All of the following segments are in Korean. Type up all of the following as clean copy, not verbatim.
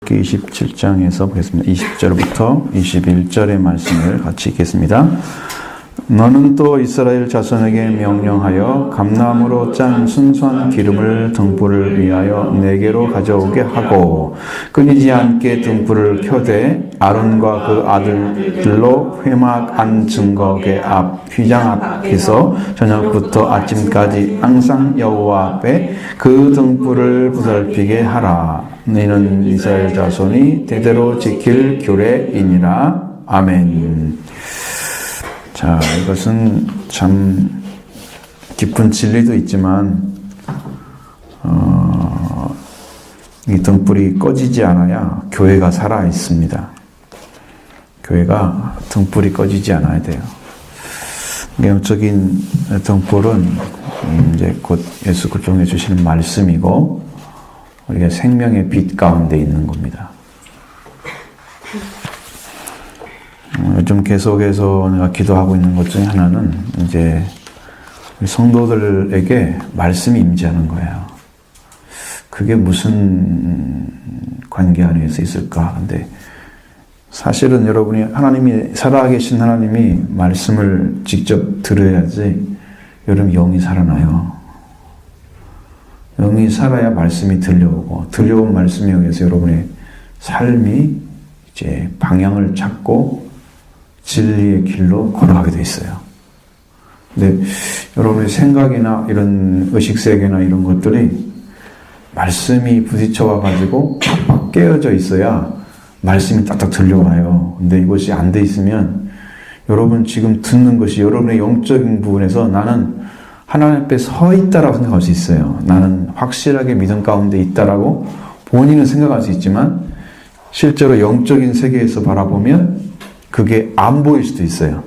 27장에서 보겠습니다. 20절부터 21절의 말씀을 같이 읽겠습니다. 너는 또 이스라엘 자손에게 명령하여 감람으로 짠 순수한 기름을 등불을 위하여 내게로 가져오게 하고 끊이지 않게 등불을 켜되 아론과 그 아들들로 회막 안 증거계 앞 휘장 앞에서 저녁부터 아침까지 항상 여호와 앞에 그 등불을 보살피게 하라. 너희는 이스라엘 자손이 대대로 지킬 규례이니라. 아멘. 자, 이것은 참 깊은 진리도 있지만 이 등불이 꺼지지 않아야 교회가 살아 있습니다. 교회가 등불이 꺼지지 않아야 돼요. 영적인 등불은 이제 곧 예수 그리스도가 주시는 말씀이고 우리가 생명의 빛 가운데 있는 겁니다. 요즘 계속해서 내가 기도하고 있는 것 중에 하나는 이제 성도들에게 말씀이 임재하는 거예요. 그게 무슨 관계 안에서 있을까? 근데 사실은 여러분이 하나님이 살아계신 하나님이 말씀을 직접 들어야지 여러분 영이 살아나요. 영이 살아야 말씀이 들려오고 들려온 말씀에 의해서 여러분의 삶이 이제 방향을 찾고 진리의 길로 걸어가게 돼 있어요. 근데 여러분의 생각이나 이런 의식세계나 이런 것들이 말씀이 부딪혀와 가지고 막 깨어져 있어야 말씀이 딱딱 들려와요. 근데 이것이 안 돼 있으면 여러분 지금 듣는 것이 여러분의 영적인 부분에서 나는 하나님 앞에 서 있다라고 생각할 수 있어요. 나는 확실하게 믿음 가운데 있다라고 본인은 생각할 수 있지만 실제로 영적인 세계에서 바라보면 그게 안 보일 수도 있어요.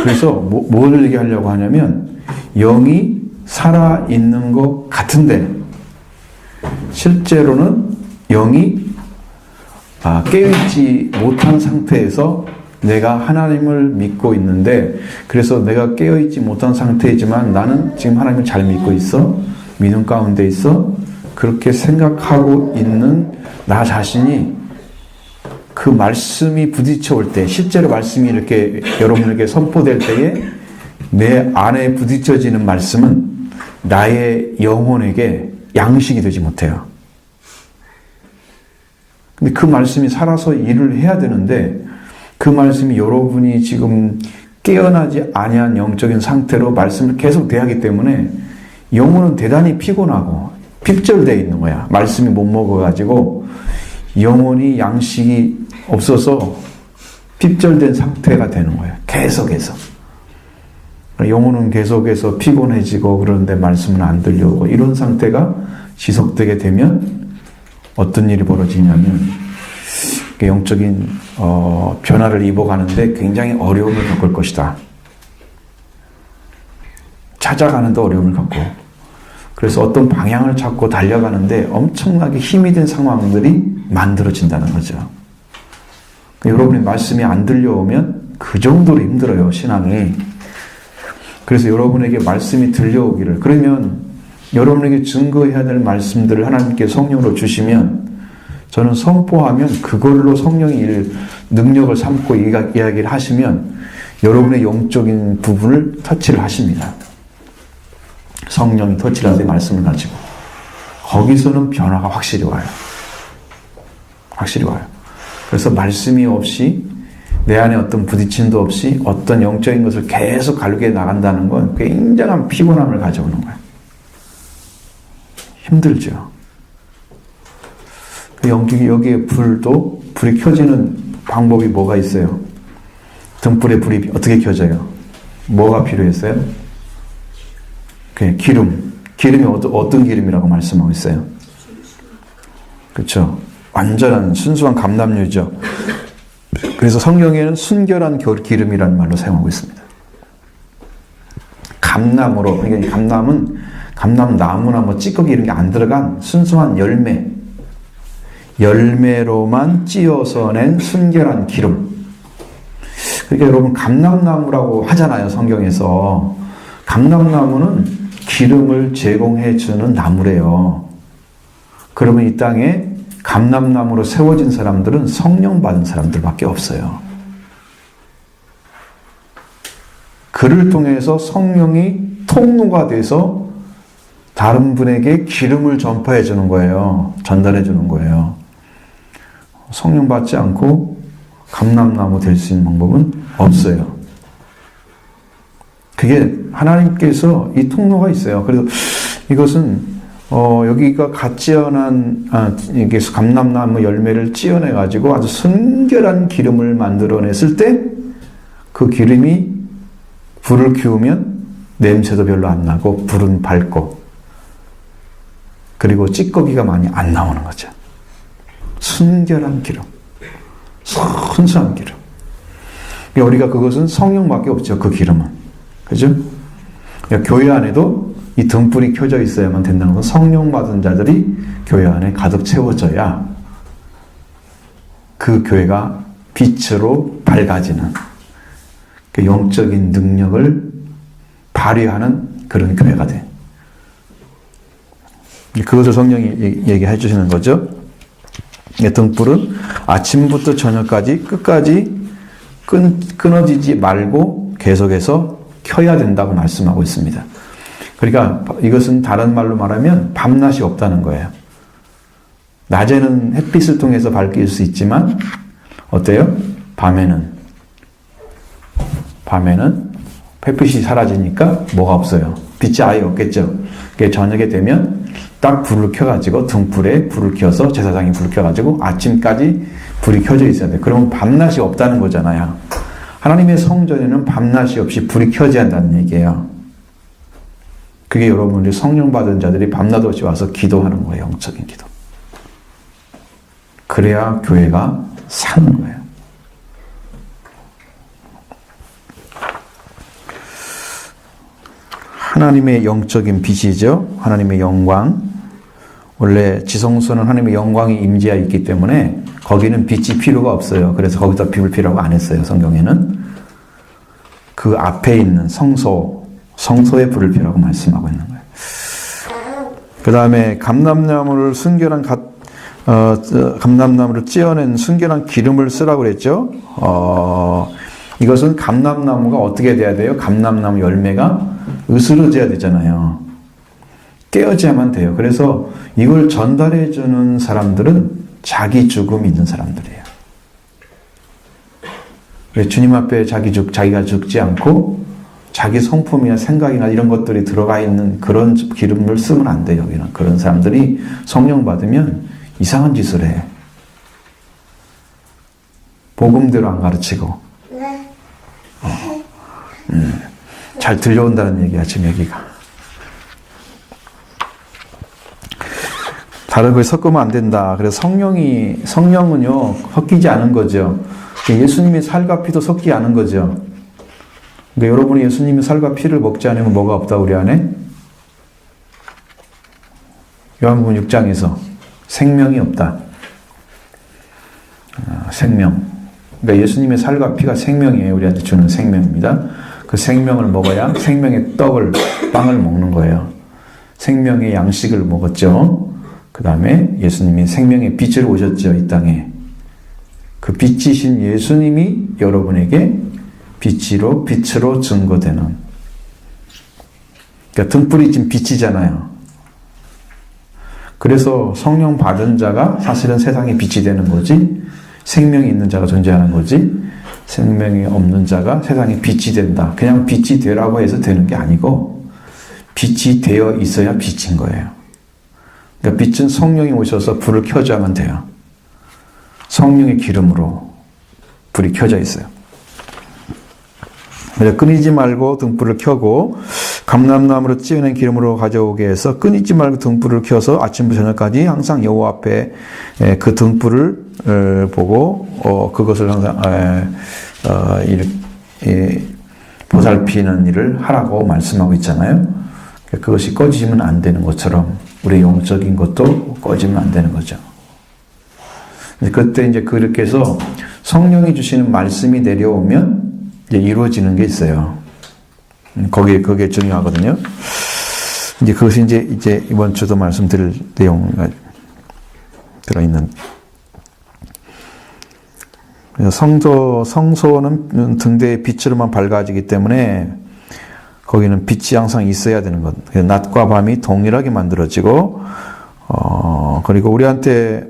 그래서 뭘 얘기하려고 하냐면 영이 살아있는 것 같은데 실제로는 영이 깨어있지 못한 상태에서 내가 하나님을 믿고 있는데 그래서 내가 깨어있지 못한 상태이지만 나는 지금 하나님을 잘 믿고 있어. 믿음 가운데 있어. 그렇게 생각하고 있는 나 자신이 그 말씀이 부딪혀 올 때, 실제로 말씀이 이렇게 여러분에게 선포될 때에 내 안에 부딪혀지는 말씀은 나의 영혼에게 양식이 되지 못해요. 근데 그 말씀이 살아서 일을 해야 되는데 그 말씀이 여러분이 지금 깨어나지 아니한 영적인 상태로 말씀을 계속 대하기 때문에 영혼은 대단히 피곤하고 핍절되어 있는 거야. 말씀이 못 먹어가지고 영혼이 양식이 없어서 핍절된 상태가 되는 거예요. 계속해서. 영혼은 계속해서 피곤해지고 그러는데 말씀은 안 들려오고 이런 상태가 지속되게 되면 어떤 일이 벌어지냐면 영적인 변화를 입어가는데 굉장히 어려움을 겪을 것이다. 찾아가는데 어려움을 겪고 그래서 어떤 방향을 찾고 달려가는데 엄청나게 힘이 든 상황들이 만들어진다는 거죠. 여러분의 말씀이 안 들려오면 그 정도로 힘들어요, 신앙이. 그래서 여러분에게 말씀이 들려오기를, 그러면 여러분에게 증거해야 될 말씀들을 하나님께 성령으로 주시면 저는 선포하면 그걸로 성령이 능력을 삼고 이야기를 하시면 여러분의 영적인 부분을 터치를 하십니다. 성령이 터치를 하는데 말씀을 가지고 거기서는 변화가 확실히 와요. 확실히 와요. 그래서 말씀이 없이 내 안에 어떤 부딪힘도 없이 어떤 영적인 것을 계속 갈게 나간다는 건 굉장한 피곤함을 가져오는 거예요. 힘들죠. 여기에 불이 켜지는 방법이 뭐가 있어요? 등불에 불이 어떻게 켜져요? 뭐가 필요했어요? 기름. 기름이 어떤 기름이라고 말씀하고 있어요? 그렇죠. 완전한 순수한 감람유죠. 그래서 성경에는 순결한 기름이라는 말로 사용하고 있습니다. 감람으로, 그러니까 감람은 감람나무나 뭐 찌꺼기 이런 게 안 들어간 순수한 열매로만 찧어서 낸 순결한 기름. 그러니까 여러분 감람나무라고 하잖아요, 성경에서. 감람나무는 기름을 제공해 주는 나무래요. 그러면 이 땅에 감람나무로 세워진 사람들은 성령 받은 사람들밖에 없어요. 그를 통해서 성령이 통로가 돼서 다른 분에게 기름을 전파해 주는 거예요. 전달해 주는 거예요. 성령 받지 않고 감람나무 될 수 있는 방법은 없어요. 그게 하나님께서 이 통로가 있어요. 그래서 이것은 여기가 갓 찌어난 이게 감람나무 열매를 찌어내 가지고 아주 순결한 기름을 만들어냈을 때 그 기름이 불을 키우면 냄새도 별로 안 나고 불은 밝고 그리고 찌꺼기가 많이 안 나오는 거죠. 순결한 기름, 순수한 기름. 우리가 그것은 성령밖에 없죠. 그 기름은, 그죠? 교회 안에도 이 등불이 켜져 있어야만 된다는 건 성령 받은 자들이 교회 안에 가득 채워져야 그 교회가 빛으로 밝아지는 그 영적인 능력을 발휘하는 그런 교회가 돼. 그것을 성령이 얘기해 주시는 거죠. 등불은 아침부터 저녁까지 끝까지 끊어지지 말고 계속해서 켜야 된다고 말씀하고 있습니다. 그러니까 이것은 다른 말로 말하면 밤낮이 없다는 거예요. 낮에는 햇빛을 통해서 밝힐 수 있지만 어때요? 밤에는 햇빛이 사라지니까 뭐가 없어요? 빛이 아예 없겠죠. 저녁에 되면 딱 불을 켜가지고 등불에 불을 켜서 제사장이 불을 켜가지고 아침까지 불이 켜져 있어야 돼. 그러면 밤낮이 없다는 거잖아요. 하나님의 성전에는 밤낮이 없이 불이 켜져야 한다는 얘기예요. 그게 여러분들이 성령 받은 자들이 밤낮 없이 와서 기도하는 거예요. 영적인 기도. 그래야 교회가 사는 거예요. 하나님의 영적인 빛이죠. 하나님의 영광. 원래 지성소는 하나님의 영광이 임재하 있기 때문에 거기는 빛이 필요가 없어요. 그래서 거기다 빛을 필요하고 안 했어요. 성경에는. 그 앞에 있는 성소에 불을 필요하고 말씀하고 있는 거예요. 그 다음에 감람나무를 감람나무를 찌어낸 순결한 기름을 쓰라고 그랬죠. 이것은 감람나무가 어떻게 돼야 돼요? 감람나무 열매가 으스러져야 되잖아요. 깨어져야만 돼요. 그래서 이걸 전달해 주는 사람들은 자기 죽음이 있는 사람들이에요. 왜 주님 앞에 자기가 죽지 않고 자기 성품이나 생각이나 이런 것들이 들어가 있는 그런 기름을 쓰면 안 돼요. 여기는 그런 사람들이 성령 받으면 이상한 짓을 해. 복음대로 안 가르치고. 잘 들려온다는 얘기야, 지금 여기가. 다른 걸 섞으면 안 된다. 그래서 성령은요, 섞이지 않은 거죠. 예수님의 살과 피도 섞이지 않은 거죠. 그러니까 여러분이 예수님의 살과 피를 먹지 않으면 뭐가 없다, 우리 안에? 요한복음 6장에서 생명이 없다. 생명. 그러니까 예수님의 살과 피가 생명이에요. 우리한테 주는 생명입니다. 그 생명을 먹어야 생명의 빵을 먹는 거예요. 생명의 양식을 먹었죠. 그 다음에 예수님이 생명의 빛으로 오셨죠. 이 땅에. 그 빛이신 예수님이 여러분에게 빛으로 증거되는. 그러니까 등불이 지금 빛이잖아요. 그래서 성령 받은 자가 사실은 세상에 빛이 되는 거지, 생명이 있는 자가 존재하는 거지, 생명이 없는 자가 세상에 빛이 된다. 그냥 빛이 되라고 해서 되는 게 아니고 빛이 되어 있어야 빛인 거예요. 그러니까 빛은 성령이 오셔서 불을 켜줘야만 돼요. 성령의 기름으로 불이 켜져 있어요. 그래서 끊이지 말고 등불을 켜고 감람나무로 찌어낸 기름으로 가져오게 해서 끊이지 말고 등불을 켜서 아침부터 저녁까지 항상 여호와 앞에 그 등불을 보고 그것을 항상 보살피는 일을 하라고 말씀하고 있잖아요. 그것이 꺼지면 안 되는 것처럼 우리 영적인 것도 꺼지면 안 되는 거죠. 그때 이제 그렇게 해서 성령이 주시는 말씀이 내려오면 이제 이루어지는 게 있어요. 그게 중요하거든요. 이제 그것이 이제 이번 주도 말씀드릴 내용. 들어있는. 성소는 등대의 빛으로만 밝아지기 때문에 거기는 빛이 항상 있어야 되는 것. 낮과 밤이 동일하게 만들어지고, 그리고 우리한테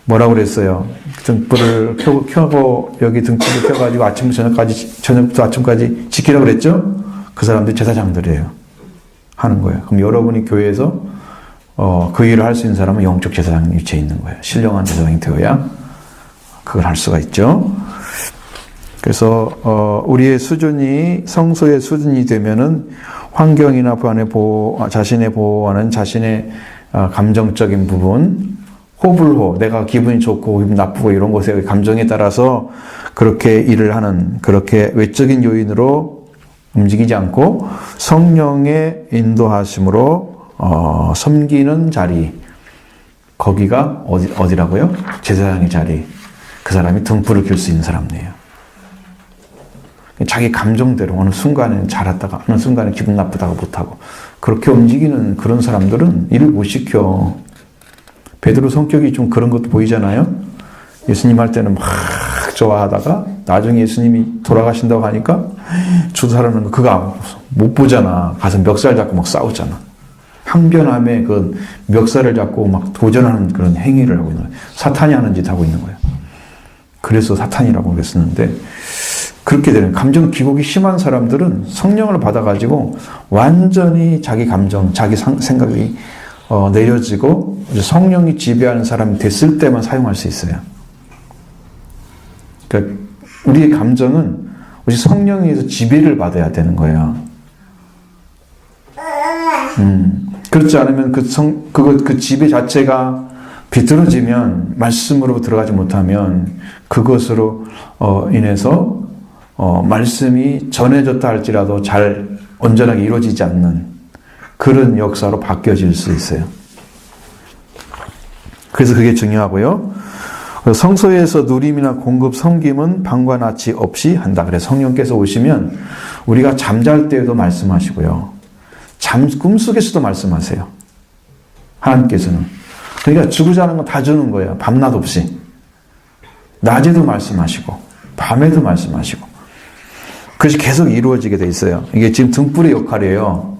뭐라고 그랬어요? 등불을 켜고 여기 등불을 켜가지고 저녁부터 아침까지 지키라고 그랬죠? 그 사람들이 제사장들이에요. 하는 거예요. 그럼 여러분이 교회에서 그 일을 할 수 있는 사람은 영적 제사장 위치에 있는 거예요. 신령한 제사장이 되어야 그걸 할 수가 있죠. 그래서 우리의 수준이 성소의 수준이 되면은 환경이나 자신의 보호하는 자신의 감정적인 부분, 호불호, 내가 기분이 좋고 기분 나쁘고 이런 것의 감정에 따라서 그렇게 일을 하는, 그렇게 외적인 요인으로 움직이지 않고 성령의 인도하심으로 섬기는 자리, 거기가 어디라고요? 제사장의 자리. 그 사람이 등불을 켤 수 있는 사람이에요. 자기 감정대로 어느 순간에는 잘했다가 어느 순간에 기분 나쁘다가 못하고 그렇게 움직이는 그런 사람들은 일을 못 시켜. 베드로 성격이 좀 그런 것도 보이잖아요. 예수님 할 때는 막 좋아하다가 나중에 예수님이 돌아가신다고 하니까 주사라는 거 그거 못 보잖아. 가서 멱살 잡고 막 싸우잖아. 항변함에 그 멱살을 잡고 막 도전하는 그런 행위를 하고 있는 거예요. 사탄이 하는 짓 하고 있는 거예요. 그래서 사탄이라고 그랬었는데, 그렇게 되는 감정 기복이 심한 사람들은 성령을 받아가지고 완전히 자기 감정, 자기 생각이 내려지고 성령이 지배하는 사람이 됐을 때만 사용할 수 있어요. 그러니까 우리의 감정은 오직 성령에 의해서 지배를 받아야 되는 거예요. 그렇지 않으면 그 지배 자체가 비틀어지면, 말씀으로 들어가지 못하면 그것으로 인해서 말씀이 전해졌다 할지라도 잘 온전하게 이루어지지 않는 그런 역사로 바뀌어질 수 있어요. 그래서 그게 중요하고요. 성소에서 누림이나 공급, 섬김은 밤과 낮이 없이 한다. 그래서 성령께서 오시면 우리가 잠잘 때에도 말씀하시고요. 꿈속에서도 말씀하세요. 하나님께서는. 그러니까 주고자 하는 건 다 주는 거예요. 밤낮 없이. 낮에도 말씀하시고 밤에도 말씀하시고. 그것이 계속 이루어지게 돼 있어요. 이게 지금 등불의 역할이에요.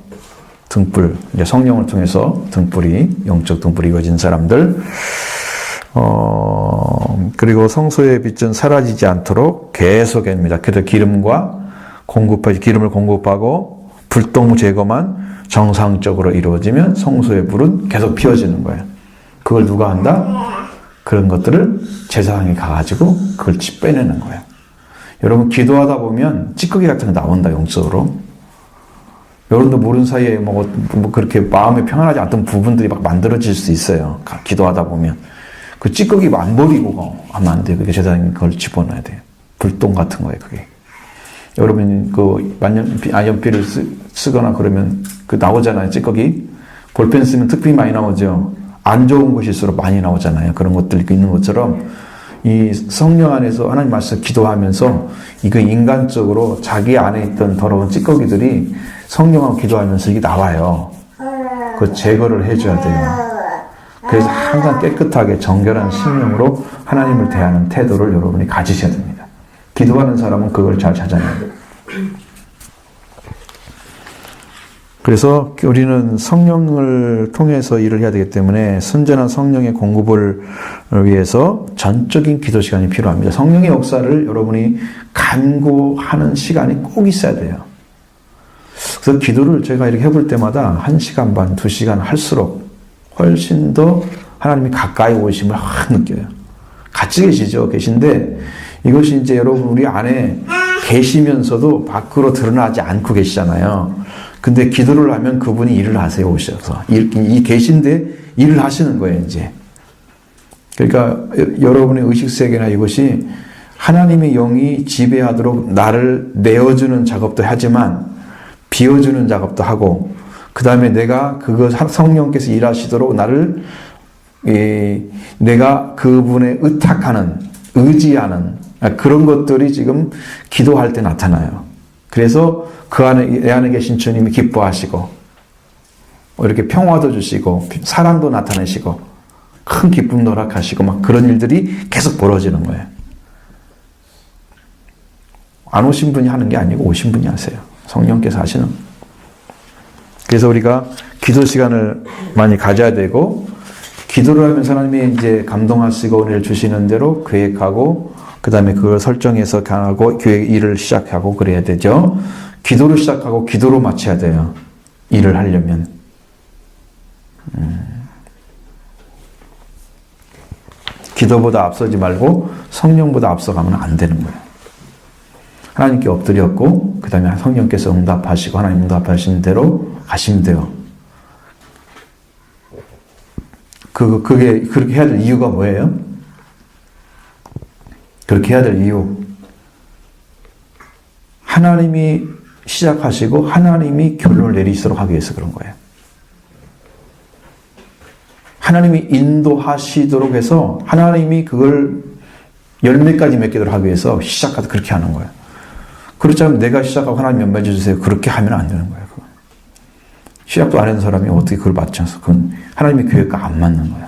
등불. 이제 성령을 통해서 영적 등불이 이루어진 사람들. 그리고 성소의 빛은 사라지지 않도록 계속입니다. 그래서 기름을 공급하고 불똥 제거만 정상적으로 이루어지면 성소의 불은 계속 피워지는 거예요. 그걸 누가 한다? 그런 것들을 제사장이 가가지고 그걸 빼내는 거예요. 여러분 기도하다 보면 찌꺼기 같은 거 나온다, 영적으로. 여러분도 모르는 사이에 뭐 그렇게 마음이 평안하지 않던 부분들이 막 만들어질 수 있어요. 기도하다 보면. 그 찌꺼기 안 버리고 하면 안 돼요. 그게 제사장이 그걸 집어넣어야 돼요. 불똥 같은 거예요, 그게. 여러분 그 안연필을 쓰거나 그러면 그 나오잖아요, 찌꺼기. 볼펜 쓰면 특별히 많이 나오죠. 안 좋은 것일수록 많이 나오잖아요. 그런 것들이 있는 것처럼 이 성령 안에서 하나님 말씀 기도하면서 이거 인간적으로 자기 안에 있던 더러운 찌꺼기들이 성령하고 기도하면서 이게 나와요. 그 제거를 해줘야 돼요. 그래서 항상 깨끗하게 정결한 심령으로 하나님을 대하는 태도를 여러분이 가지셔야 됩니다. 기도하는 사람은 그걸 잘 찾아내야 돼요. 그래서 우리는 성령을 통해서 일을 해야 되기 때문에 순전한 성령의 공급을 위해서 전적인 기도 시간이 필요합니다. 성령의 역사를 여러분이 간구하는 시간이 꼭 있어야 돼요. 그래서 기도를 제가 이렇게 해볼 때마다 1시간 반, 2시간 할수록 훨씬 더 하나님이 가까이 오심을 확 느껴요. 같이 계신데 이것이 이제 여러분 우리 안에 계시면서도 밖으로 드러나지 않고 계시잖아요. 근데 기도를 하면 그분이 일을 하세요, 오셔서. 계신데 일을 하시는 거예요, 이제. 그러니까 여러분의 의식세계나 이것이 하나님의 영이 지배하도록 나를 내어주는 작업도 하지만 비워주는 작업도 하고, 그 다음에 내가 그거 성령께서 일하시도록 내가 그분에 의지하는 그런 것들이 지금 기도할 때 나타나요. 그래서 내 안에 계신 주님이 기뻐하시고, 이렇게 평화도 주시고, 사랑도 나타내시고, 큰 기쁨도 허락하시고 막 그런 일들이 계속 벌어지는 거예요. 안 오신 분이 하는 게 아니고 오신 분이 하세요. 성령께서 하시는. 그래서 우리가 기도 시간을 많이 가져야 되고, 기도를 하면서 하나님이 이제 감동하시고 은혜를 주시는 대로 계획하고, 그 다음에 그걸 설정해서 가고, 교회 일을 시작하고 그래야 되죠. 기도로 시작하고 기도로 마쳐야 돼요. 일을 하려면. 기도보다 앞서지 말고 성령보다 앞서가면 안 되는 거예요. 하나님께 엎드렸고, 그 다음에 성령께서 응답하시고, 하나님 응답하시는 대로 가시면 돼요. 그게 그렇게 해야 될 이유가 뭐예요? 그렇게 해야 될 이유. 하나님이 시작하시고 하나님이 결론을 내리시도록 하기 위해서 그런 거예요. 하나님이 인도하시도록 해서 하나님이 그걸 열매까지 맺도록 하기 위해서 시작하다 그렇게 하는 거예요. 그렇지 않으면 내가 시작하고 하나님 몇 맺어 주세요. 그렇게 하면 안 되는 거예요. 시작도 안 하는 사람이 어떻게 그걸 맞춰서, 그건 하나님의 계획과 안 맞는 거예요.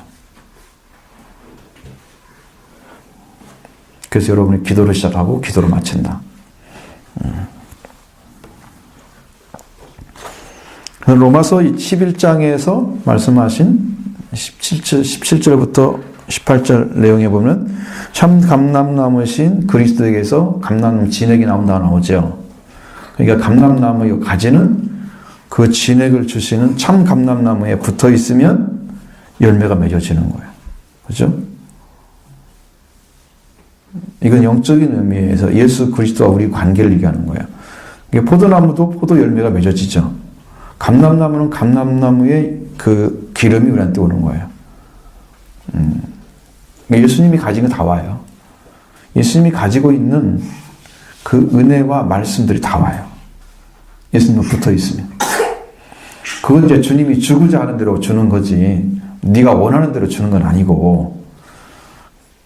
그래서 여러분이 기도로 시작하고 기도로 마친다. 로마서 11장에서 말씀하신 17절부터 18절 내용에 보면 참 감람나무신 그리스도에게서 감람나무 진액이 나오죠. 그러니까 감람나무의 가지는 그 진액을 주시는 참 감람나무에 붙어 있으면 열매가 맺어지는 거예요. 그죠? 이건 영적인 의미에서 예수 그리스도와 우리 관계를 얘기하는 거예요. 포도나무도 포도 열매가 맺어지죠. 감람나무는 감람나무의 그 기름이 우리한테 오는 거예요. 예수님이 가진 거 다 와요. 예수님이 가지고 있는 그 은혜와 말씀들이 다 와요. 예수님과 붙어 있으면. 그건 이제 주님이 주고자 하는 대로 주는 거지, 네가 원하는 대로 주는 건 아니고.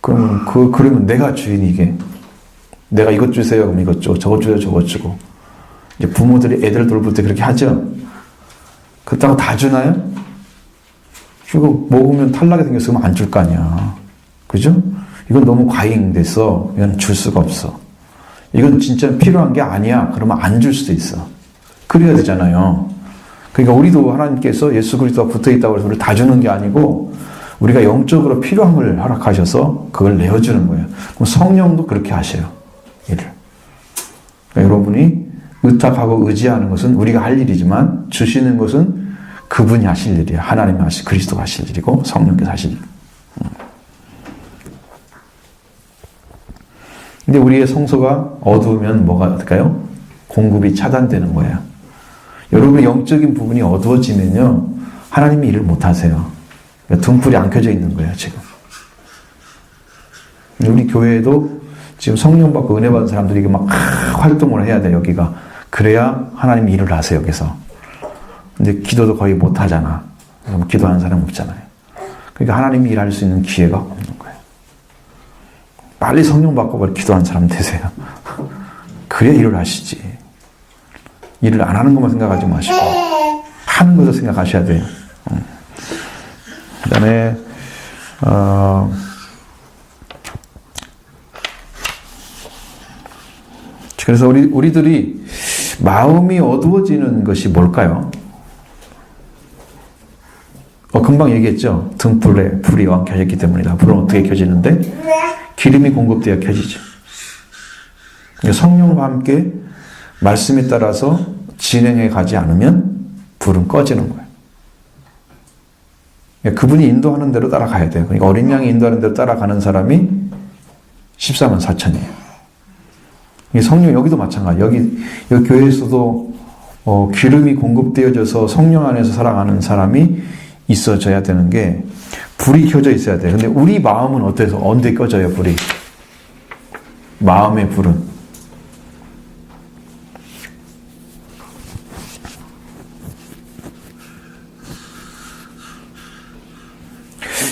그러면 내가 주인이게. 내가 이것 주세요. 그럼 이것 주고, 저것 주세요. 저것 주고. 이제 부모들이 애들 돌볼 때 그렇게 하죠. 그렇다고 다 주나요? 이거 먹으면 탈나게 생겼으면 안 줄 거 아니야. 그죠? 이건 너무 과잉됐어. 이건 줄 수가 없어. 이건 진짜 필요한 게 아니야. 그러면 안 줄 수도 있어. 그래야 되잖아요. 그러니까 우리도 하나님께서 예수 그리스도와 붙어 있다고 해서 우리 다 주는 게 아니고, 우리가 영적으로 필요한 걸 허락하셔서 그걸 내어주는 거예요. 그럼 성령도 그렇게 하셔요. 일을. 그러니까 여러분이 의탁하고 의지하는 것은 우리가 할 일이지만, 주시는 것은 그분이 하실 일이에요. 하나님이 하실, 그리스도가 하실 일이고 성령께서 하실 일. 근데 우리의 성소가 어두우면 뭐가 될까요? 공급이 차단되는 거예요. 여러분의 영적인 부분이 어두워지면요, 하나님이 일을 못 하세요. 등불이 안 켜져 있는 거예요, 지금. 우리 교회에도 지금 성령 받고 은혜 받은 사람들이 막 활동을 해야 돼, 여기가. 그래야 하나님이 일을 하세요, 여기서. 근데 기도도 거의 못 하잖아. 그럼 기도하는 사람 없잖아요. 그러니까 하나님이 일할 수 있는 기회가 없는 거예요. 빨리 성령 받고 기도하는 사람 되세요. 그래야 일을 하시지. 일을 안 하는 것만 생각하지 마시고 하는 것을 생각하셔야 돼요. 그 다음에 그래서 우리들이 마음이 어두워지는 것이 뭘까요? 금방 얘기했죠. 등불에 불이 켜졌기 때문이다. 불은 어떻게 켜지는데? 기름이 공급되어 켜지죠. 성령과 함께 말씀에 따라서 진행해 가지 않으면 불은 꺼지는 거예요. 그분이 인도하는 대로 따라가야 돼요. 그러니까 어린 양이 인도하는 대로 따라가는 사람이 14만 4천이에요. 성령 여기도 마찬가지. 여기 교회에서도 기름이 공급되어져서 성령 안에서 살아가는 사람이 있어져야 되는 게, 불이 켜져 있어야 돼요. 근데 우리 마음은 어때서 언제 꺼져요, 불이? 마음의 불은.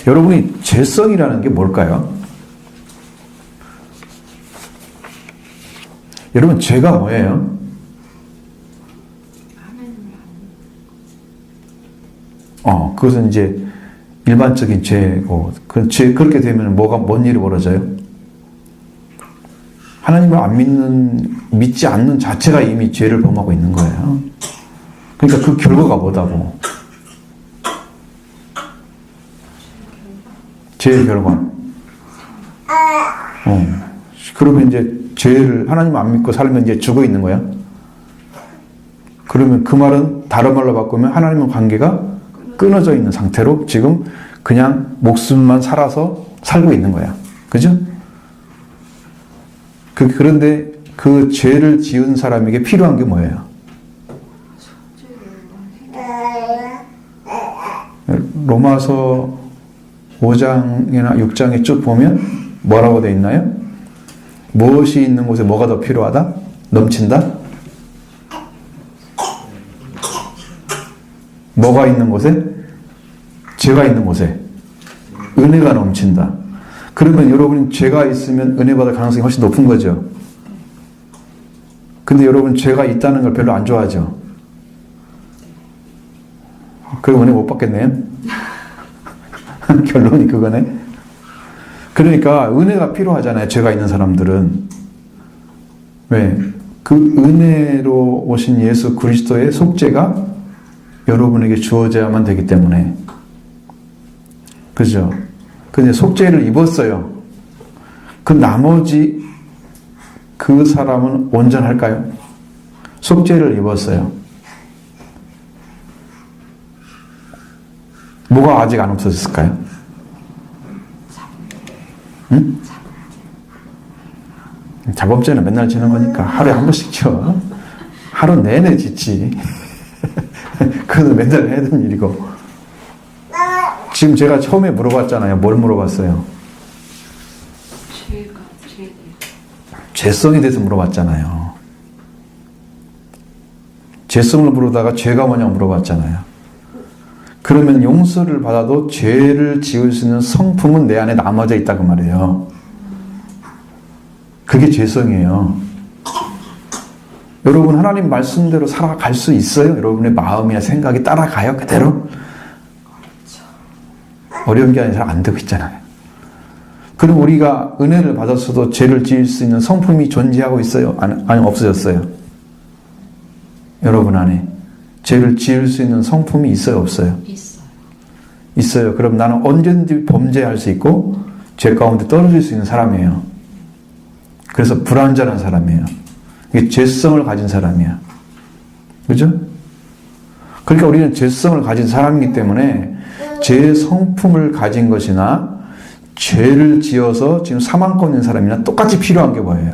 여러분이 죄성이라는 게 뭘까요? 여러분, 죄가 뭐예요? 그것은 이제 일반적인 죄고, 그렇게 되면 뭔 일이 벌어져요? 하나님을 믿지 않는 자체가 이미 죄를 범하고 있는 거예요. 그러니까 그 결과가 뭐다고? 죄의 결과. 그러면 이제 죄를 하나님 안 믿고 살면 이제 죽어 있는 거야. 그러면 그 말은 다른 말로 바꾸면 하나님과 관계가 끊어져 있는 상태로 지금 그냥 목숨만 살아서 살고 있는 거야. 그죠? 그런데 그 죄를 지은 사람에게 필요한 게 뭐예요? 로마서 5장이나 6장에 쭉 보면 뭐라고 되어 있나요? 무엇이 있는 곳에 뭐가 더 필요하다? 넘친다? 뭐가 있는 곳에? 죄가 있는 곳에 은혜가 넘친다. 그러면 여러분이 죄가 있으면 은혜 받을 가능성이 훨씬 높은 거죠. 근데 여러분 죄가 있다는 걸 별로 안 좋아하죠. 그럼 은혜 못 받겠네요. 결론이 그거네. 그러니까 은혜가 필요하잖아요. 죄가 있는 사람들은. 왜? 그 은혜로 오신 예수 그리스도의 속죄가 여러분에게 주어져야만 되기 때문에. 그죠? 근데 속죄를 입었어요. 그 나머지 그 사람은 온전할까요? 속죄를 입었어요. 뭐가 아직 안 없어졌을까요? 응? 자범죄는 맨날 지는 거니까 하루에 한 번씩 져. 하루 내내 짓지. 그건 맨날 해야 되는 일이고. 지금 제가 처음에 물어봤잖아요. 뭘 물어봤어요? 죄성에 대해서 물어봤잖아요. 죄성을 물어다가 죄가 뭐냐고 물어봤잖아요. 그러면 용서를 받아도 죄를 지을 수 있는 성품은 내 안에 남아져 있다 그 말이에요. 그게 죄성이에요. 여러분 하나님 말씀대로 살아갈 수 있어요? 여러분의 마음이나 생각이 따라가요? 그대로? 어려운 게 아니라 잘 안 되고 있잖아요. 그럼 우리가 은혜를 받았어도 죄를 지을 수 있는 성품이 존재하고 있어요? 아니 없어졌어요? 여러분 안에 죄를 지을 수 있는 성품이 있어요? 없어요? 있어요. 그럼 나는 언제든지 범죄할 수 있고 죄 가운데 떨어질 수 있는 사람이에요. 그래서 불완전한 사람이에요. 이게 죄성을 가진 사람이야. 그죠? 그러니까 우리는 죄성을 가진 사람이기 때문에 죄의 성품을 가진 것이나 죄를 지어서 지금 사망권 있는 사람이나 똑같이 필요한 게 뭐예요?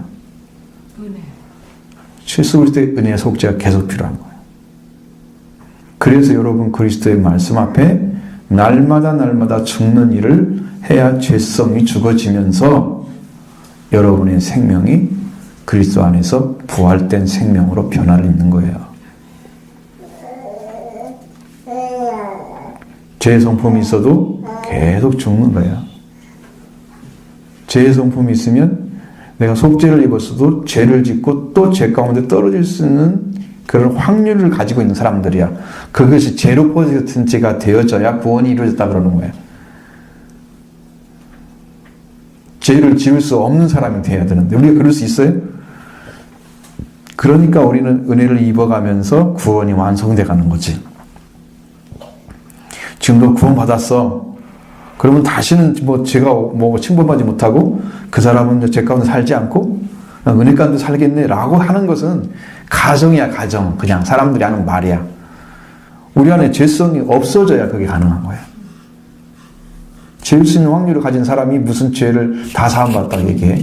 은혜. 예수 그리스도의 은혜의 속죄가 계속 필요한 거예요. 그래서 여러분 그리스도의 말씀 앞에 날마다 죽는 일을 해야 죄성이 죽어지면서 여러분의 생명이 그리스도 안에서 부활된 생명으로 변화를 입는 거예요. 죄의 성품이 있어도 계속 죽는 거예요. 죄의 성품이 있으면 내가 속죄를 입었어도 죄를 짓고 또 죄 가운데 떨어질 수 있는 그런 확률을 가지고 있는 사람들이야. 그것이 0%가 되어져야 구원이 이루어졌다 그러는 거예요. 죄를 지을 수 없는 사람이 돼야 되는데 우리가 그럴 수 있어요? 그러니까 우리는 은혜를 입어가면서 구원이 완성돼 가는 거지. 지금 너 구원 받았어. 그러면 다시는 제가 침범하지 못하고 그 사람은 죄 가운데 살지 않고 은혜 가운데 살겠네 라고 하는 것은 가정이야. 가정. 그냥 사람들이 하는 말이야. 우리 안에 죄성이 없어져야 그게 가능한 거야. 지을 수 있는 확률을 가진 사람이 무슨 죄를 다 사함받았다고 얘기해?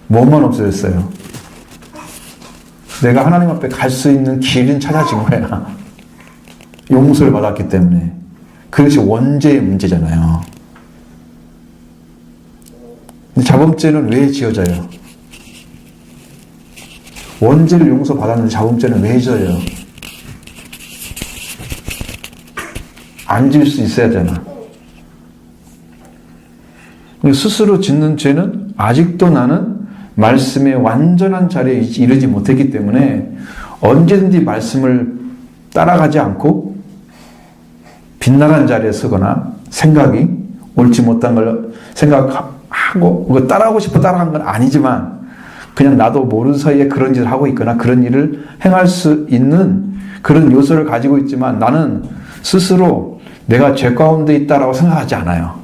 뭐만 없어졌어요? 내가 하나님 앞에 갈 수 있는 길은 찾아진 거야. 용서를 받았기 때문에. 그것이 원죄의 문제잖아요. 근데 자범죄는 왜 지어져요? 원죄를 용서받았는데 자범죄는 왜 지어져요? 안 지을 수 있어야 되나? 스스로 짓는 죄는 아직도 나는 말씀의 완전한 자리에 이르지 못했기 때문에 언제든지 말씀을 따라가지 않고 빗나간 자리에 서거나 생각이 옳지 못한 걸 생각하고 그거 따라하고 싶어 따라한 건 아니지만 그냥 나도 모르는 사이에 그런 짓을 하고 있거나 그런 일을 행할 수 있는 그런 요소를 가지고 있지만 나는 스스로 내가 죄 가운데 있다라고 생각하지 않아요.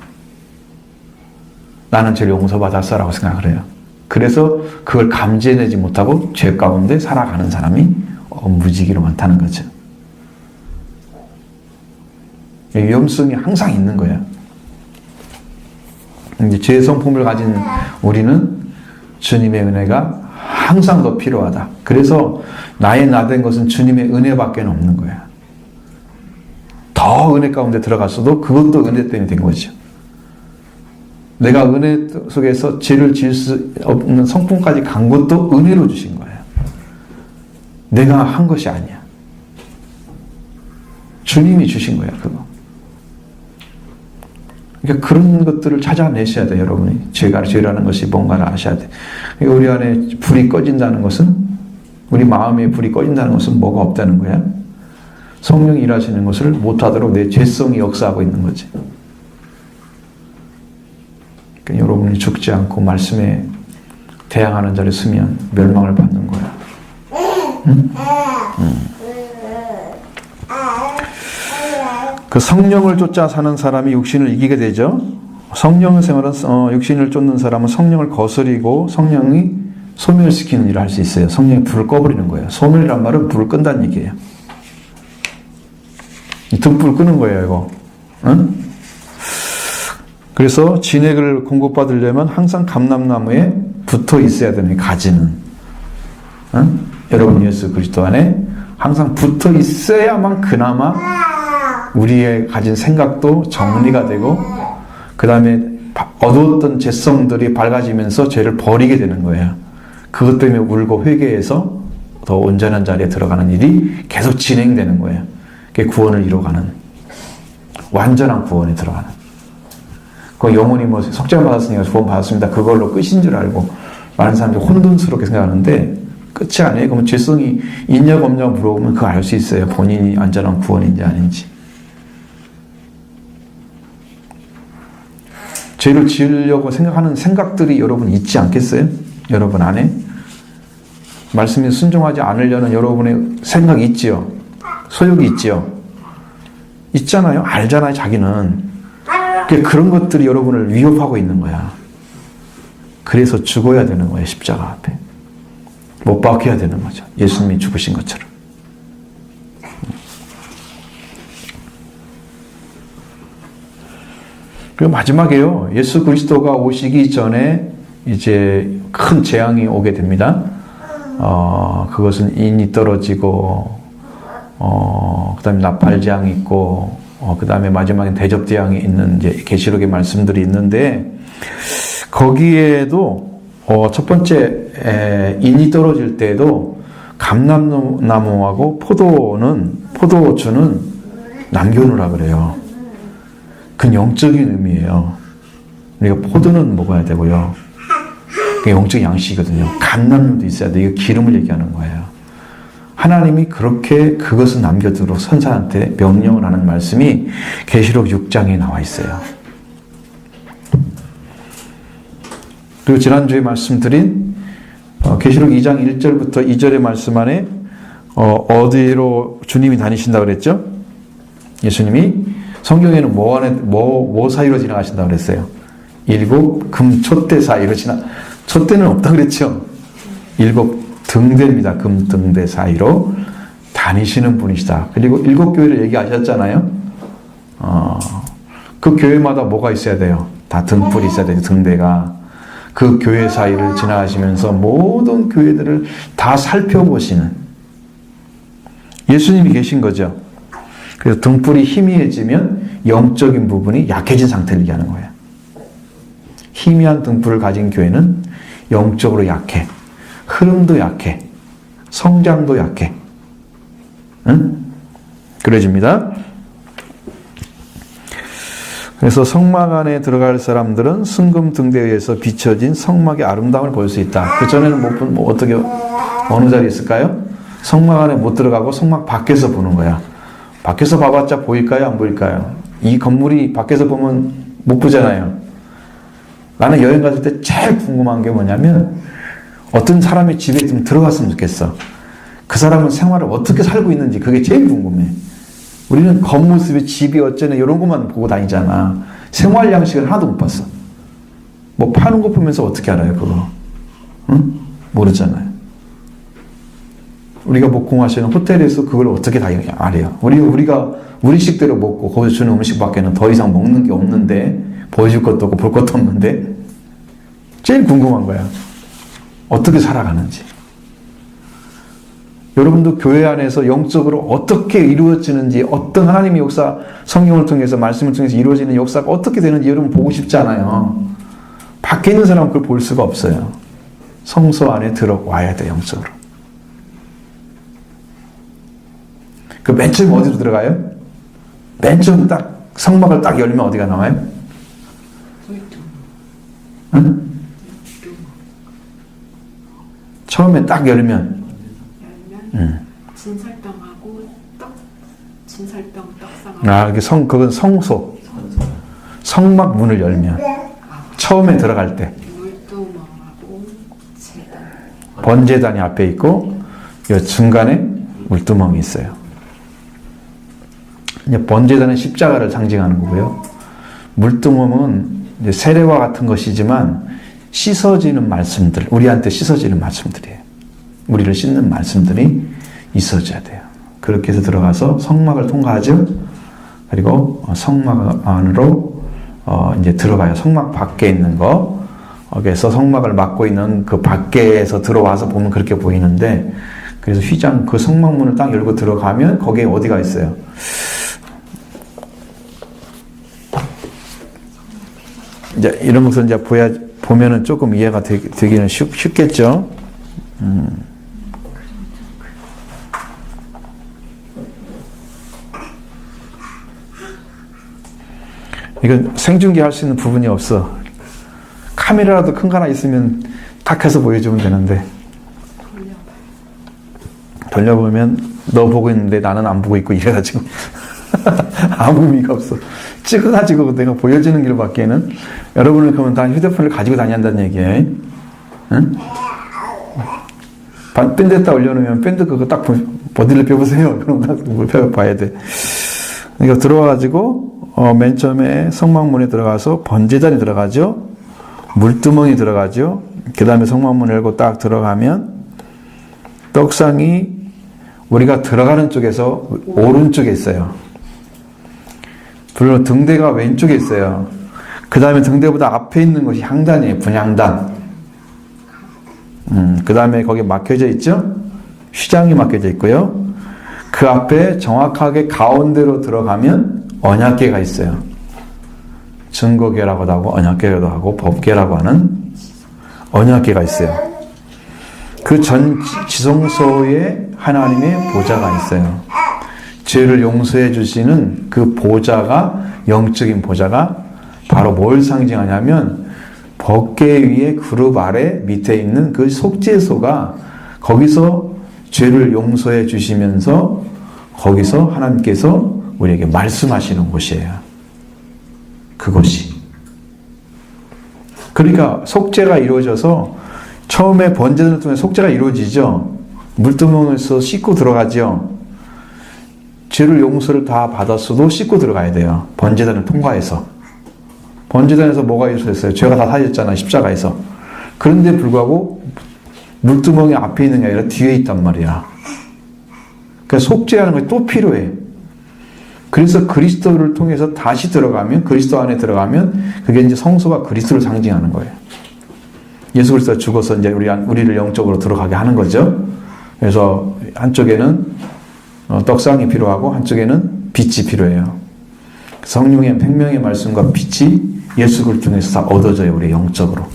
나는 죄를 용서받았어라고 생각을 해요. 그래서 그걸 감지해내지 못하고 죄 가운데 살아가는 사람이 무지개로 많다는 거죠. 위험성이 항상 있는 거예요. 이제 죄의 성품을 가진 우리는 주님의 은혜가 항상 더 필요하다. 그래서 나의 나된 것은 주님의 은혜밖에 없는 거야. 더 은혜 가운데 들어갔어도 그것도 은혜 때문에 된 거죠. 내가 은혜 속에서 죄를 지을 수 없는 성품까지 간 것도 은혜로 주신 거예요. 내가 한 것이 아니야. 주님이 주신 거야, 그거. 그러니까 그런 것들을 찾아내셔야 돼요, 여러분이. 죄라는 것이 뭔가를 아셔야 돼. 그러니까 우리 안에 불이 꺼진다는 것은, 우리 마음에 불이 꺼진다는 것은 뭐가 없다는 거야? 성령이 일하시는 것을 못하도록 내 죄성이 역사하고 있는 거지. 그러니까 여러분이 죽지 않고 말씀에 대항하는 자를 쓰면 멸망을 받는 거야. 응? 그 성령을 쫓아 사는 사람이 육신을 이기게 되죠. 성령의 생활은 육신을 쫓는 사람은 성령을 거스리고 성령이 소멸시키는 일을 할 수 있어요. 성령이 불을 꺼버리는 거예요. 소멸이란 말은 불을 끈다는 얘기예요. 등불 끄는 거예요, 이거. 응? 그래서 진액을 공급받으려면 항상 감람나무에 붙어 있어야 되는 가지는. 응? 여러분 예수 그리스도 안에 항상 붙어 있어야만 그나마 우리의 가진 생각도 정리가 되고 그 다음에 어두웠던 죄성들이 밝아지면서 죄를 버리게 되는 거예요. 그것 때문에 울고 회개해서 더 온전한 자리에 들어가는 일이 계속 진행되는 거예요. 그게 구원을 이루어가는 완전한 구원에 들어가는. 그 영혼이 뭐 속죄를 받았으니까 구원 받았습니다. 그걸로 끝인 줄 알고 많은 사람들이 혼돈스럽게 생각하는데 끝이 아니에요. 그러면 죄성이 있냐고 없냐고 물어보면 그거 알 수 있어요. 본인이 완전한 구원인지 아닌지. 죄를 지으려고 생각하는 생각들이 여러분 있지 않겠어요? 여러분 안에? 말씀에 순종하지 않으려는 여러분의 생각이 있지요? 소욕이 있지요? 있잖아요? 알잖아요, 자기는. 그런 것들이 여러분을 위협하고 있는 거야. 그래서 죽어야 되는 거예요, 십자가 앞에. 못 박혀야 되는 거죠. 예수님이 죽으신 것처럼. 그리고 마지막에요. 예수 그리스도가 오시기 전에 이제 큰 재앙이 오게 됩니다. 그것은 인이 떨어지고, 그 다음에 나팔재앙이 있고, 그 다음에 마지막엔 대접재앙이 있는 이제 계시록의 말씀들이 있는데, 거기에도, 첫 번째, 인이 떨어질 때에도 감람나무하고 포도주는 남겨놓으라 그래요. 그건 영적인 의미예요. 우리가 포도는 먹어야 되고요. 그게 영적인 양식이거든요. 감람도 있어야 돼. 이거 기름을 얘기하는 거예요. 하나님이 그렇게 그것을 남겨두도록 선사한테 명령을 하는 말씀이 계시록 6장에 나와 있어요. 그리고 지난주에 말씀드린 계시록 2장 1절부터 2절의 말씀 안에 어디로 주님이 다니신다고 그랬죠? 예수님이 성경에는 뭐 사이로 지나가신다고 그랬어요? 7 금촛대 사이로 촛대는 없다고 그랬죠? 7 등대입니다. 금등대 사이로 다니시는 분이시다. 그리고 7 교회를 얘기하셨잖아요. 그 교회마다 뭐가 있어야 돼요? 다 등불이 있어야 돼요. 등대가. 그 교회 사이를 지나가시면서 모든 교회들을 다 살펴보시는 예수님이 계신 거죠. 그래서 등불이 희미해지면 영적인 부분이 약해진 상태를 얘기하는 거예요. 희미한 등불을 가진 교회는 영적으로 약해. 흐름도 약해. 성장도 약해. 응? 그래집니다. 그래서 성막 안에 들어갈 사람들은 순금 등대에 의해서 비춰진 성막의 아름다움을 볼 수 있다. 그 전에는 어느 자리에 있을까요? 성막 안에 못 들어가고 성막 밖에서 보는 거야. 밖에서 봐봤자 보일까요? 안 보일까요? 이 건물이 밖에서 보면 못 보잖아요. 나는 여행 갔을 때 제일 궁금한 게 뭐냐면 어떤 사람의 집에 좀 들어갔으면 좋겠어. 그 사람은 생활을 어떻게 살고 있는지 그게 제일 궁금해. 우리는 겉모습이 집이 어쩌네 이런 것만 보고 다니잖아. 생활 양식을 하나도 못 봤어. 뭐 파는 거 보면서 어떻게 알아요 그거? 응? 모르잖아요. 우리가 목공하시는 호텔에서 그걸 어떻게 다 알아요? 우리가 우리식대로 먹고 거기서 주는 음식밖에는 더 이상 먹는 게 없는데 보여줄 것도 없고 볼 것도 없는데 제일 궁금한 거야. 어떻게 살아가는지. 여러분도 교회 안에서 영적으로 어떻게 이루어지는지 어떤 하나님의 역사 성경을 통해서 말씀을 통해서 이루어지는 역사가 어떻게 되는지 여러분 보고 싶잖아요. 밖에 있는 사람은 그걸 볼 수가 없어요. 성소 안에 들어와야 돼 영적으로. 그 맨 처음 어디로 들어가요? 맨 처음 딱 성막을 딱 열면 어디가 나와요? 응? 처음에 딱 열면 진설병하고 진설병 떡상하고 그건 성소. 성막 문을 열면 처음에 들어갈 때 물두멍하고 제단. 번제단이 앞에 있고 이 중간에 물두멍이 있어요. 이제 번제단은 십자가를 상징하는 거고요. 물두멍은 이제 세례와 같은 것이지만 씻어지는 말씀들, 우리한테 씻어지는 말씀들이에요. 우리를 씻는 말씀들이 있어져야 돼요. 그렇게 해서 들어가서 성막을 통과하죠. 그리고 성막 안으로 이제 들어가요. 성막 밖에 있는 거. 그래서 성막을 막고 있는 그 밖에서 들어와서 보면 그렇게 보이는데, 그래서 휘장 그 성막문을 딱 열고 들어가면 거기에 어디가 있어요? 이제 이런 것을 이제 보면은 조금 이해가 되기는 쉽겠죠. 이건 생중계 할 수 있는 부분이 없어. 카메라라도 큰 거 하나 있으면 탁 해서 보여주면 되는데. 돌려보면 너 보고 있는데 나는 안 보고 있고 이래가지고 아무 의미가 없어. 찍어가지고 내가 보여주는 길밖에는 여러분은 그러면 다 휴대폰을 가지고 다닌다는 얘기예요. 응? 밴드에다 올려놓으면 밴드 그거 딱 어디를 펴보세요. 그럼 딱 봐야 돼. 그러니까 들어와가지고 맨 처음에 성막문에 들어가서 번제단이 들어가죠. 물두멍이 들어가죠. 그 다음에 성막문을 열고 딱 들어가면 떡상이 우리가 들어가는 쪽에서 오른쪽에 있어요. 물론 등대가 왼쪽에 있어요. 그 다음에 등대보다 앞에 있는 것이 향단이에요. 분향단. 그 다음에 거기 막혀져 있죠. 휘장이 막혀져 있고요. 그 앞에 정확하게 가운데로 들어가면 언약궤가 있어요. 증거궤라고도 하고 언약궤라고 하고 법궤라고 하는 언약궤가 있어요. 그 전 지성소에 하나님의 보좌가 있어요. 죄를 용서해 주시는 그 보좌가, 영적인 보좌가 바로 뭘 상징하냐면 법궤 위에 그룹 아래 밑에 있는 그 속죄소가, 거기서 죄를 용서해 주시면서 거기서 하나님께서 우리에게 말씀하시는 곳이에요. 그곳이. 그러니까 속죄가 이루어져서 처음에 번제단을 통해 속죄가 이루어지죠. 물두멍에서 씻고 들어가죠. 죄를 용서를 다 받았어도 씻고 들어가야 돼요. 번제단을 통과해서. 번제단에서 뭐가 이루어졌어요? 죄가 다 사졌잖아, 십자가에서. 그런데 불구하고 물두멍이 앞에 있는 게 아니라 뒤에 있단 말이야. 그러니까 속죄하는 것이 또 필요해. 그래서 그리스도를 통해서 다시 들어가면, 그리스도 안에 들어가면 그게 이제 성소가 그리스도를 상징하는 거예요. 예수 그리스도가 죽어서 이제 우리를 영적으로 들어가게 하는 거죠. 그래서 한쪽에는 떡상이 필요하고 한쪽에는 빛이 필요해요. 성령의 생명의 말씀과 빛이 예수 그리스도 통해서 다 얻어져요. 우리 영적으로.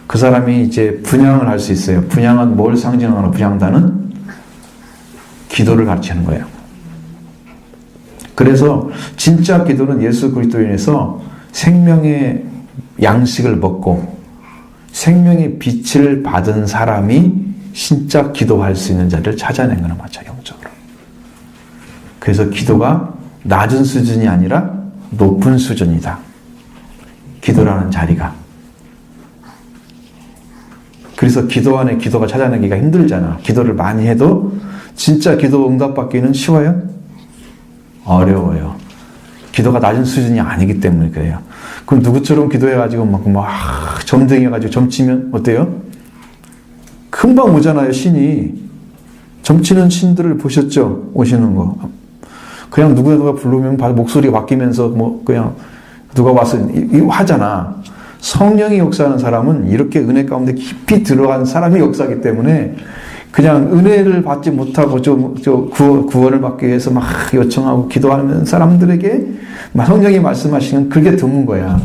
그 사람이 이제 분향을 할 수 있어요. 분향은 뭘 상징하는 분향단은? 기도를 가르치는 거예요. 그래서 진짜 기도는 예수 그리스도로 인해서 생명의 양식을 먹고 생명의 빛을 받은 사람이 진짜 기도할 수 있는 자를 찾아낸 거는 맞죠, 영적으로. 그래서 기도가 낮은 수준이 아니라 높은 수준이다. 기도라는 자리가. 그래서 기도 안에 기도가 찾아내기가 힘들잖아. 기도를 많이 해도 진짜 기도 응답받기는 쉬워요? 어려워요. 기도가 낮은 수준이 아니기 때문에 그래요. 그럼 누구처럼 기도해가지고 막 점등해가지고 점치면 어때요? 금방 오잖아요, 신이. 점치는 신들을 보셨죠? 오시는 거. 그냥 누가 부르면 목소리가 바뀌면서 그냥 누가 와서 이거 하잖아. 성령이 역사하는 사람은 이렇게 은혜 가운데 깊이 들어간 사람이 역사하기 때문에 그냥 은혜를 받지 못하고 구원을 받기 위해서 막 요청하고 기도하는 사람들에게 성령이 말씀하시는 그게 드문 거야.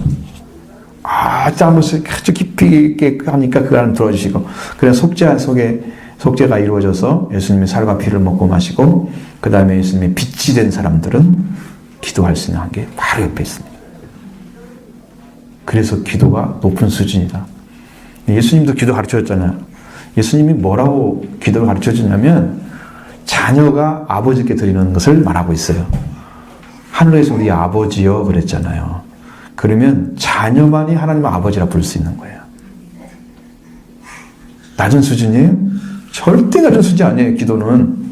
아무튼 아주 깊이 있게 하니까 그 안을 들어주시고, 그냥 속죄가 이루어져서 예수님의 살과 피를 먹고 마시고, 그 다음에 예수님의 빛이 된 사람들은 기도할 수 있는 게 바로 옆에 있습니다. 그래서 기도가 높은 수준이다. 예수님도 기도 가르쳐줬잖아요. 예수님이 뭐라고 기도를 가르쳐주냐면 자녀가 아버지께 드리는 것을 말하고 있어요. 하늘에서 우리 아버지여 그랬잖아요. 그러면 자녀만이 하나님 아버지라 부를 수 있는 거예요. 낮은 수준이에요? 절대 낮은 수준이 아니에요. 기도는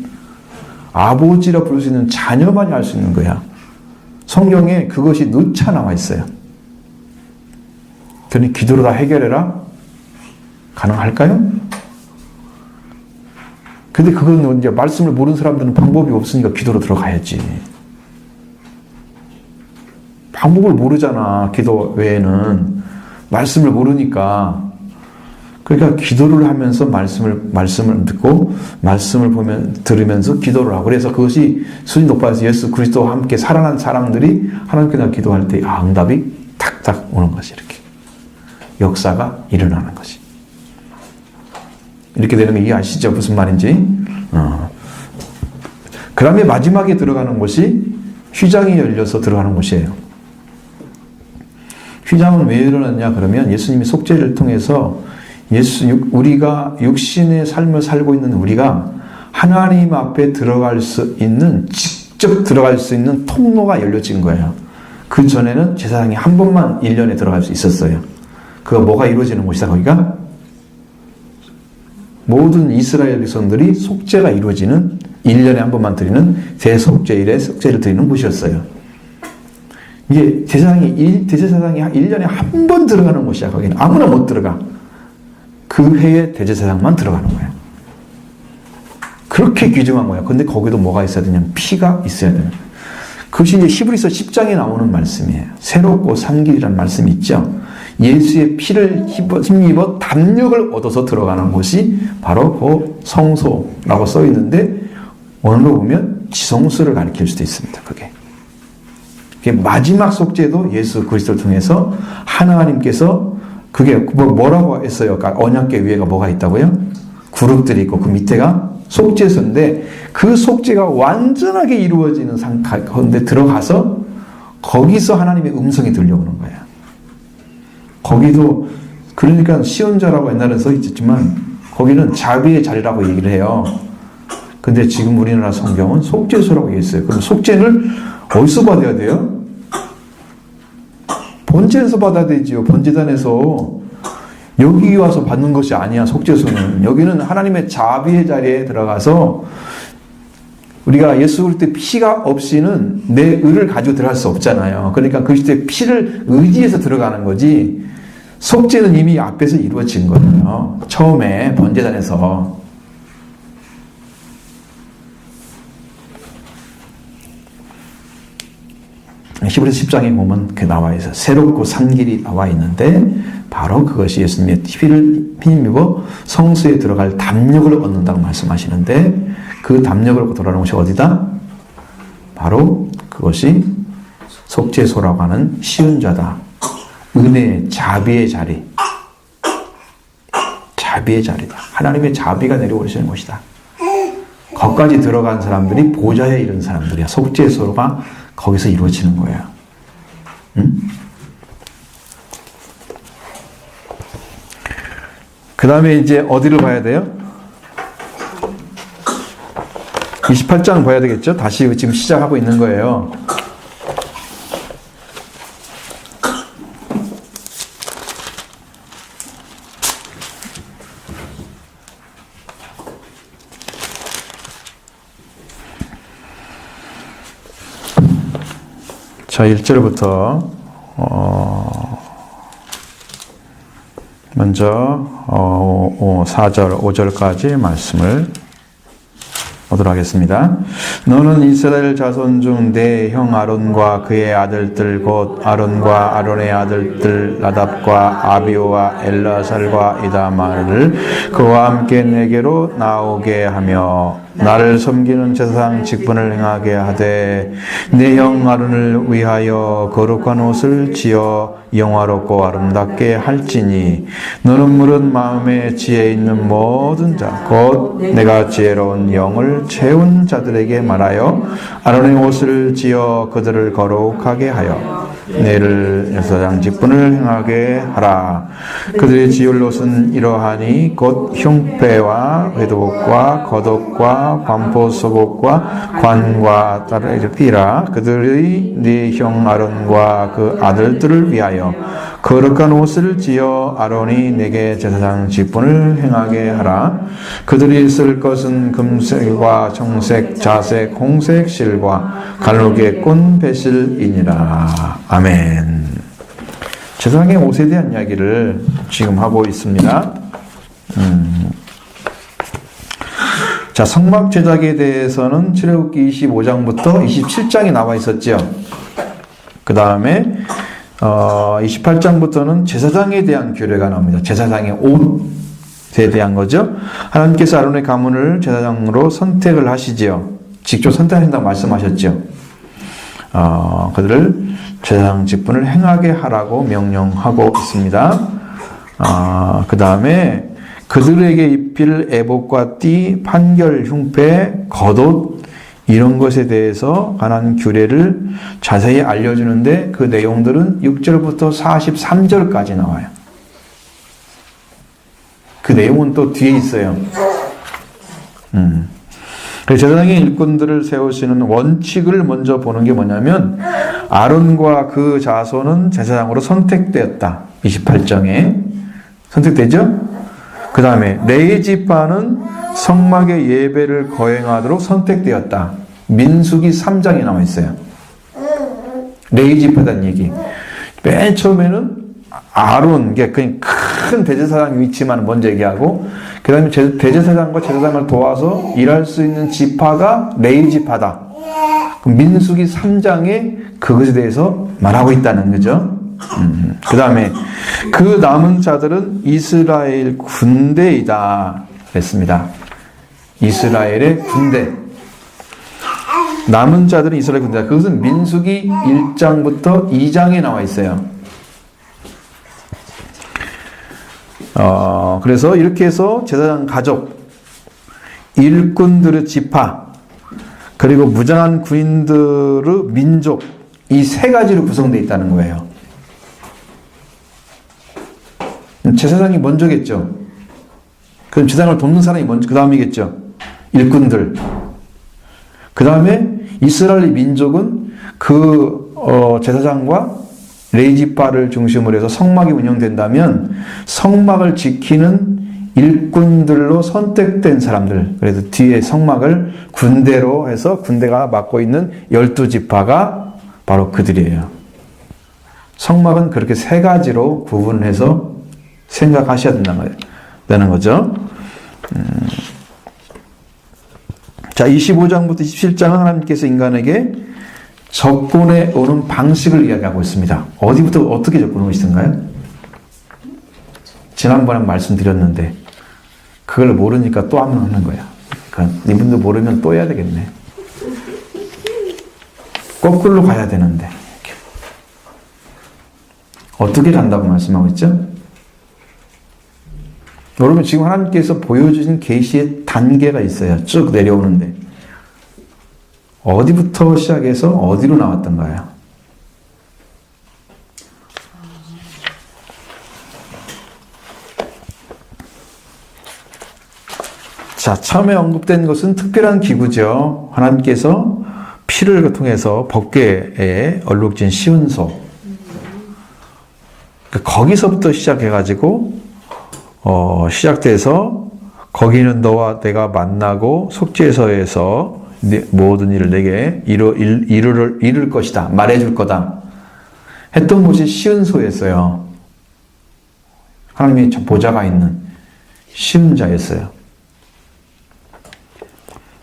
아버지라 부를 수 있는 자녀만이 할 수 있는 거야. 성경에 그것이 누차 나와 있어요. 그러니 기도로 다 해결해라? 가능할까요? 근데 그건 이제 말씀을 모르는 사람들은 방법이 없으니까 기도로 들어가야지. 방법을 모르잖아. 기도 외에는. 말씀을 모르니까. 그러니까 기도를 하면서 말씀을 듣고 말씀을 들으면서 기도를 하고, 그래서 그것이 수준이 높아서 예수 그리스도와 함께 살아난 사람들이 하나님께 기도할 때 응답이 탁탁 오는 것이, 이렇게 역사가 일어나는 것이. 이렇게 되는 거 이해하시죠? 무슨 말인지? 그 다음에 마지막에 들어가는 곳이 휘장이 열려서 들어가는 곳이에요. 휘장은 왜 일어났냐 그러면 예수님이 속죄를 통해서 우리가 육신의 삶을 살고 있는 우리가 하나님 앞에 직접 들어갈 수 있는 통로가 열려진 거예요. 그 전에는 제사장이 한 번만 1년에 들어갈 수 있었어요. 그거 뭐가 이루어지는 곳이다, 거기가? 모든 이스라엘 백성들이 속죄가 이루어지는 1년에 한 번만 드리는 대속죄일에 속죄를 드리는 곳이었어요. 이게 대제사장이 1년에 한 번 들어가는 곳이야. 거기는 아무나 못 들어가. 그 해에 대제사장만 들어가는 거야. 그렇게 규정한 거야. 근데 거기도 뭐가 있어야 되냐면 피가 있어야 되는 거야. 그것이 이제 히브리서 10장에 나오는 말씀이에요. 새롭고 산 길이라는 말씀이 있죠. 예수의 피를 힘입어 담력을 얻어서 들어가는 곳이 바로 그 성소라고 써 있는데, 오늘로 보면 지성소를 가리킬 수도 있습니다. 그게 마지막 속죄도 예수 그리스도를 통해서 하나님께서, 그게 뭐라고 했어요? 언약궤 위에가 뭐가 있다고요? 그룹들이 있고 그 밑에가 속죄소인데, 그 속죄가 완전하게 이루어지는 가운데 들어가서 거기서 하나님의 음성이 들려오는 거야. 거기도 그러니까 시온자라고 옛날에 써 있었지만 거기는 자비의 자리라고 얘기를 해요. 근데 지금 우리나라 성경은 속죄소라고 얘기했어요. 그럼 속죄를 어디서 받아야 돼요? 번제에서 받아야 되지요. 번제단에서. 여기 와서 받는 것이 아니야. 속죄소는. 여기는 하나님의 자비의 자리에 들어가서, 우리가 예수 그리스도 때 피가 없이는 내 의를 가지고 들어갈 수 없잖아요. 그러니까 그리스도의 피를 의지해서 들어가는 거지, 속죄는 이미 앞에서 이루어진 거예요. 처음에 번제단에서. 히브리서 10장에 보면 그 나와 있어요. 새롭고 산 길이 나와 있는데, 바로 그것이 예수님의 피를 힘입어 성소에 들어갈 담력을 얻는다고 말씀하시는데, 그 담력을 얻고 돌아오는 곳이 어디다? 바로 그것이 속죄소라고 하는 시온자다. 은혜의 자비의 자리. 자비의 자리다. 하나님의 자비가 내려오시는 곳이다. 거기까지 들어간 사람들이 보좌에 이른 사람들이야. 속죄소가 거기서 이루어지는 거야. 응? 그 다음에 이제 어디를 가야 돼요? 28장 봐야 되겠죠? 다시 지금 시작하고 있는 거예요. 자, 1절부터 먼저 4절, 5절까지 말씀을 보도록 하겠습니다. 너는 이스라엘 자손 중 내 형 아론과 그의 아들들 곧 아론과 아론의 아들들 나답과 아비오와 엘라살과 이다말을 그와 함께 내게로 나오게 하며 나를 섬기는 제사장 직분을 행하게 하되 내 형 아론을 위하여 거룩한 옷을 지어 영화롭고 아름답게 할지니 너는 물은 마음에 지혜 있는 모든 자 곧 내가 지혜로운 영을 채운 자들에게 말하여 아론의 옷을 지어 그들을 거룩하게 하여 내를 제사장 직분을 행하게 하라. 그들의 지을 옷은 이러하니 곧 흉패와 회도복과 겉옷과 반포소복과 관과 따르이라. 그들의 네 형 아론과 그 아들들을 위하여 거룩한 옷을 지어 아론이 내게 제사장 직분을 행하게 하라. 그들이 쓸 것은 금색과 청색, 자색, 홍색 실과 갈록의 꾼 배실이니라. 아멘. 제사장의 옷에 대한 이야기를 지금 하고 있습니다. 자, 성막 제작에 대해서는 출애굽기 25장부터 27장이 나와 있었죠. 그 다음에 28장부터는 제사장에 대한 규례가 나옵니다. 제사장의 옷에 대한 거죠. 하나님께서 아론의 가문을 제사장으로 선택을 하시지요. 직접 선택하신다고 말씀하셨죠. 그들을 제사장 직분을 행하게 하라고 명령하고 있습니다. 그 다음에 그들에게 입힐 에봇과 띠, 판결, 흉패, 겉옷 이런 것에 대해서 관한 규례를 자세히 알려주는데 그 내용들은 6절부터 43절까지 나와요. 그 내용은 또 뒤에 있어요. 제사장의 일꾼들을 세우시는 원칙을 먼저 보는 게 뭐냐면 아론과 그 자손은 제사장으로 선택되었다. 28장에 선택되죠? 그 다음에 레위 지파는 성막의 예배를 거행하도록 선택되었다. 민수기 3장에 나와 있어요. 레위 지파단 얘기. 맨 처음에는 아론, 그냥 큰 대제사장 위치만 먼저 얘기하고, 그 다음에 대제사장과 제사장을 도와서 일할 수 있는 지파가 레위 지파다. 민수기 3장에 그것에 대해서 말하고 있다는 거죠. 그 다음에 그 남은 자들은 이스라엘 군대이다 그랬습니다. 이스라엘의 군대. 남은 자들은 이스라엘 군대다. 그것은 민수기 1장부터 2장에 나와 있어요. 그래서 이렇게 해서 제사장 가족, 일꾼들의 지파, 그리고 무장한 군인들의 민족, 이 세 가지로 구성되어 있다는 거예요. 제사장이 먼저겠죠. 그럼 제사장을 돕는 사람이 먼저, 그 다음이겠죠. 일꾼들. 그 다음에 이스라엘 민족은 그 제사장과 레이지파를 중심으로 해서 성막이 운영된다면 성막을 지키는 일꾼들로 선택된 사람들. 그래서 뒤에 성막을 군대로 해서 군대가 맡고 있는 12지파가 바로 그들이에요. 성막은 그렇게 세 가지로 구분해서 생각하셔야 된다는 거죠. 자, 25장부터 27장은 하나님께서 인간에게 접근해 오는 방식을 이야기하고 있습니다. 어디부터 어떻게 접근하고 있던가요? 지난번에 말씀드렸는데 그걸 모르니까 또 하면 하는 거야. 그러니까 이분도 모르면 또 해야 되겠네. 거꾸로 가야 되는데 어떻게 간다고 말씀하고 있죠? 여러분 지금 하나님께서 보여주신 계시의 단계가 있어요. 쭉 내려오는데 어디부터 시작해서 어디로 나왔던가요? 자, 처음에 언급된 것은 특별한 기구죠. 하나님께서 피를 통해서 법궤에 얼룩진 시은소. 거기서부터 시작해가지고, 시작돼서, 거기는 너와 내가 만나고 속죄서에서 모든 일을 내게 이룰 것이다. 말해줄 거다. 했던 곳이 시은소였어요. 하나님의 보좌가 있는 시은자였어요.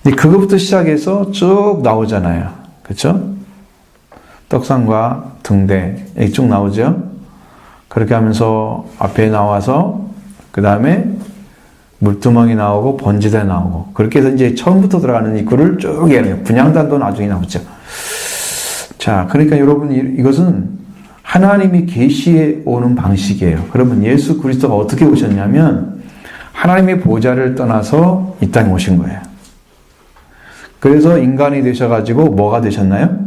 근데 그것부터 시작해서 쭉 나오잖아요. 그렇죠? 떡상과 등대 이렇게 쭉 나오죠. 그렇게 하면서 앞에 나와서 그 다음에 물두멍이 나오고 번지대 나오고 그렇게 해서 이제 처음부터 들어가는 입구를 쭉 얘기해요. 분향단도 나중에 나오죠. 자, 그러니까 여러분 이것은 하나님이 계시해 오는 방식이에요. 그러면 예수 그리스도가 어떻게 오셨냐면 하나님의 보좌를 떠나서 이 땅에 오신 거예요. 그래서 인간이 되셔가지고 뭐가 되셨나요?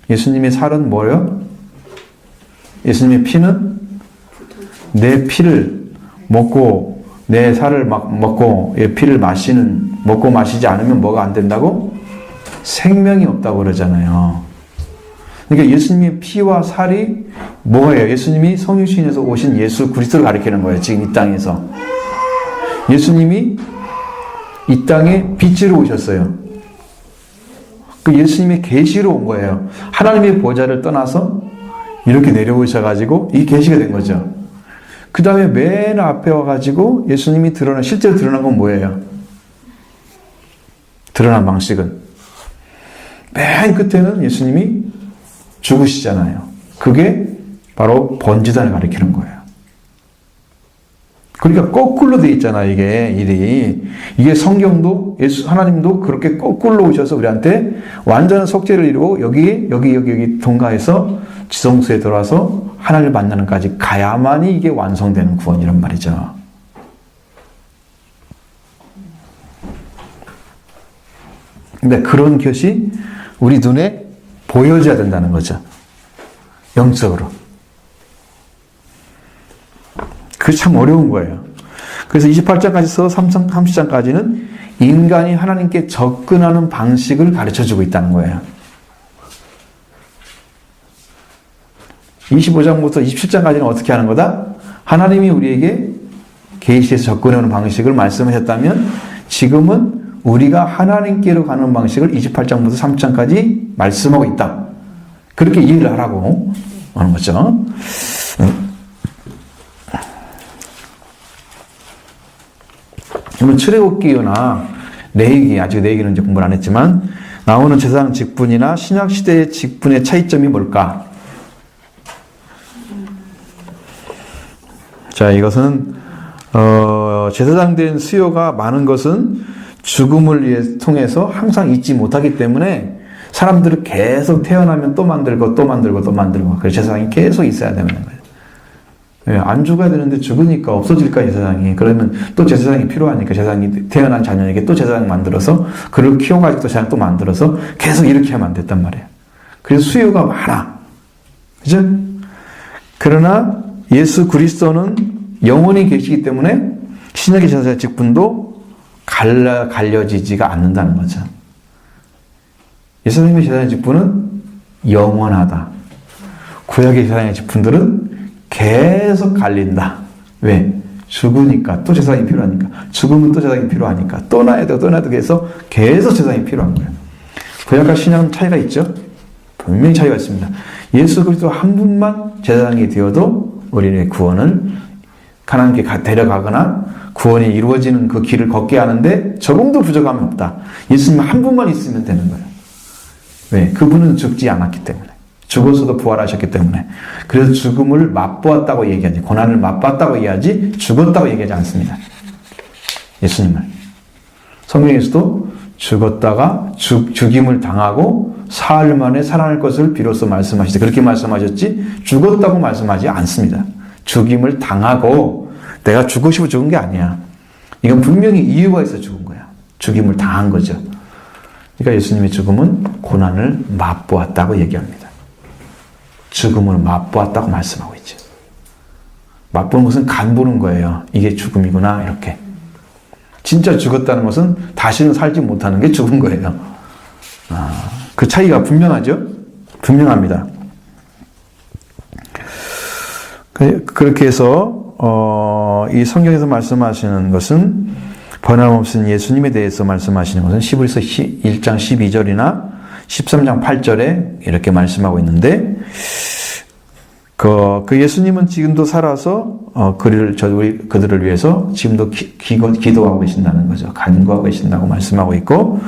예수님의 살은 뭐예요? 예수님의 피는 내 피를 먹고 내 살을 먹고 피를 먹고 마시지 않으면 뭐가 안 된다고? 생명이 없다고 그러잖아요. 그러니까 예수님의 피와 살이 뭐예요? 예수님이 성육신에서 오신 예수 그리스도를 가리키는 거예요. 지금 이 땅에서. 예수님이 이 땅에 빛으로 오셨어요. 그 예수님의 계시로 온 거예요. 하나님의 보좌를 떠나서 이렇게 내려오셔가지고 이 계시가 된 거죠. 그 다음에 맨 앞에 와가지고 예수님이 실제로 드러난 건 뭐예요? 드러난 방식은 맨 끝에는 예수님이 죽으시잖아요. 그게 바로 번지단을 가리키는 거예요. 그러니까 거꾸로 돼 있잖아요. 이게 일이. 이게 성경도 하나님도 그렇게 거꾸로 오셔서 우리한테 완전한 속죄를 이루고 여기 통과해서 지성소에 들어와서 하나님을 만나는까지 가야만이 이게 완성되는 구원이란 말이죠. 근데 그런 것이 우리 눈에 보여져야 된다는 거죠. 영적으로. 그게 참 어려운 거예요. 그래서 28장까지 써서 30장까지는 인간이 하나님께 접근하는 방식을 가르쳐주고 있다는 거예요. 25장부터 27장까지는 어떻게 하는 거다? 하나님이 우리에게 계시에서 접근하는 방식을 말씀하셨다면 지금은 우리가 하나님께로 가는 방식을 28장부터 30장까지 말씀하고 있다. 그렇게 이해를 하라고 하는 거죠. 그러면 출애굽기나 레위기, 아직 레위기는 이제 공부를 안 했지만 나오는 제사장 직분이나 신약 시대의 직분의 차이점이 뭘까? 자, 이것은 제사장 된 수요가 많은 것은 죽음을 통해서 항상 잊지 못하기 때문에 사람들은 계속 태어나면 또 만들고 그래서 제사장이 계속 있어야 되는 거예요. 예, 안 죽어야 되는데 죽으니까 없어질까 제사장이. 그러면 또 제사장이 필요하니까 제사장이 태어난 자녀에게 또 제사장 만들어서 그를 키워가지고 또 제사장 또 만들어서 계속 이렇게 하면 안 됐단 말이에요. 그래서 수요가 많아. 그죠? 그러나 예수 그리스도는 영원히 계시기 때문에 신약의 제사장 직분도 갈려지지가 않는다는 거죠. 예수님의 제사장 직분은 영원하다. 구약의 제사장의 직분들은 계속 갈린다. 왜? 죽으니까 또 제사장이 필요하니까. 죽으면 또 제사장이 필요하니까. 또 나야 되고 해서 계속 제사장이 필요한 거예요. 구약과 신약은 차이가 있죠? 분명히 차이가 있습니다. 예수 그리스도 한 분만 제사장이 되어도 우리의 구원을 하나님께 데려가거나 구원이 이루어지는 그 길을 걷게 하는데 조금도 부족함이 없다. 예수님 한 분만 있으면 되는 거예요. 왜? 그분은 죽지 않았기 때문에. 죽어서도 부활하셨기 때문에. 그래서 죽음을 맛보았다고 얘기하지. 고난을 맛봤다고 얘기하지 죽었다고 얘기하지 않습니다. 예수님을. 성경에서도 죽었다가 죽임을 당하고 사흘 만에 살아날 것을 비로소 말씀하시되 그렇게 말씀하셨지 죽었다고 말씀하지 않습니다. 죽임을 당하고 내가 죽고 싶어 죽은 게 아니야. 이건 분명히 이유가 있어 죽은 거야. 죽임을 당한 거죠. 그러니까 예수님의 죽음은 고난을 맛보았다고 얘기합니다. 죽음을 맛보았다고 말씀하고 있죠. 맛보는 것은 간 보는 거예요. 이게 죽음이구나 이렇게. 진짜 죽었다는 것은 다시는 살지 못하는 게 죽은 거예요. 그 차이가 분명하죠? 분명합니다. 그렇게 해서 이 성경에서 말씀하시는 것은 변함없는 예수님에 대해서 말씀하시는 것은 히브리서 1장 12절이나 13장 8절에 이렇게 말씀하고 있는데 그 예수님은 지금도 살아서 그들을 위해서 지금도 기도하고 계신다는 거죠. 간구하고 계신다고 말씀하고 있고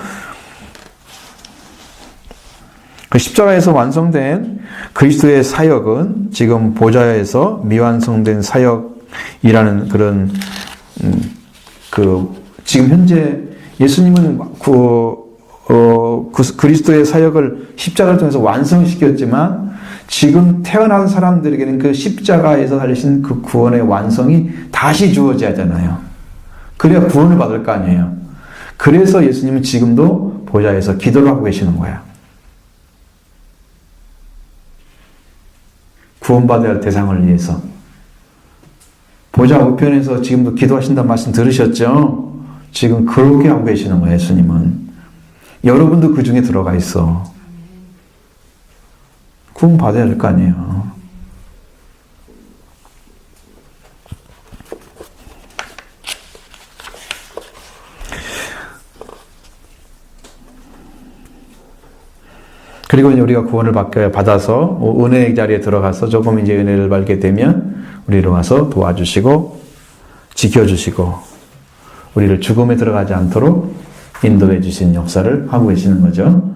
그 십자가에서 완성된 그리스도의 사역은 지금 보좌에서 미완성된 사역이라는 그런 지금 현재 예수님은 그리스도의 사역을 십자가를 통해서 완성시켰지만 지금 태어난 사람들에게는 그 십자가에서 달리신 그 구원의 완성이 다시 주어져야 하잖아요. 그래야 구원을 받을 거 아니에요. 그래서 예수님은 지금도 보좌에서 기도를 하고 계시는 거예요. 구원받아야 할 대상을 위해서. 보좌 우편에서 지금도 기도하신다는 말씀 들으셨죠? 지금 그렇게 하고 계시는 거예요, 예수님은. 여러분도 그 중에 들어가 있어. 구원받아야 할 거 아니에요. 그리고 이제 우리가 구원을 받아서 은혜의 자리에 들어가서 조금 이제 은혜를 받게 되면 우리를 와서 도와주시고 지켜주시고 우리를 죽음에 들어가지 않도록 인도해 주신 역사를 하고 계시는 거죠.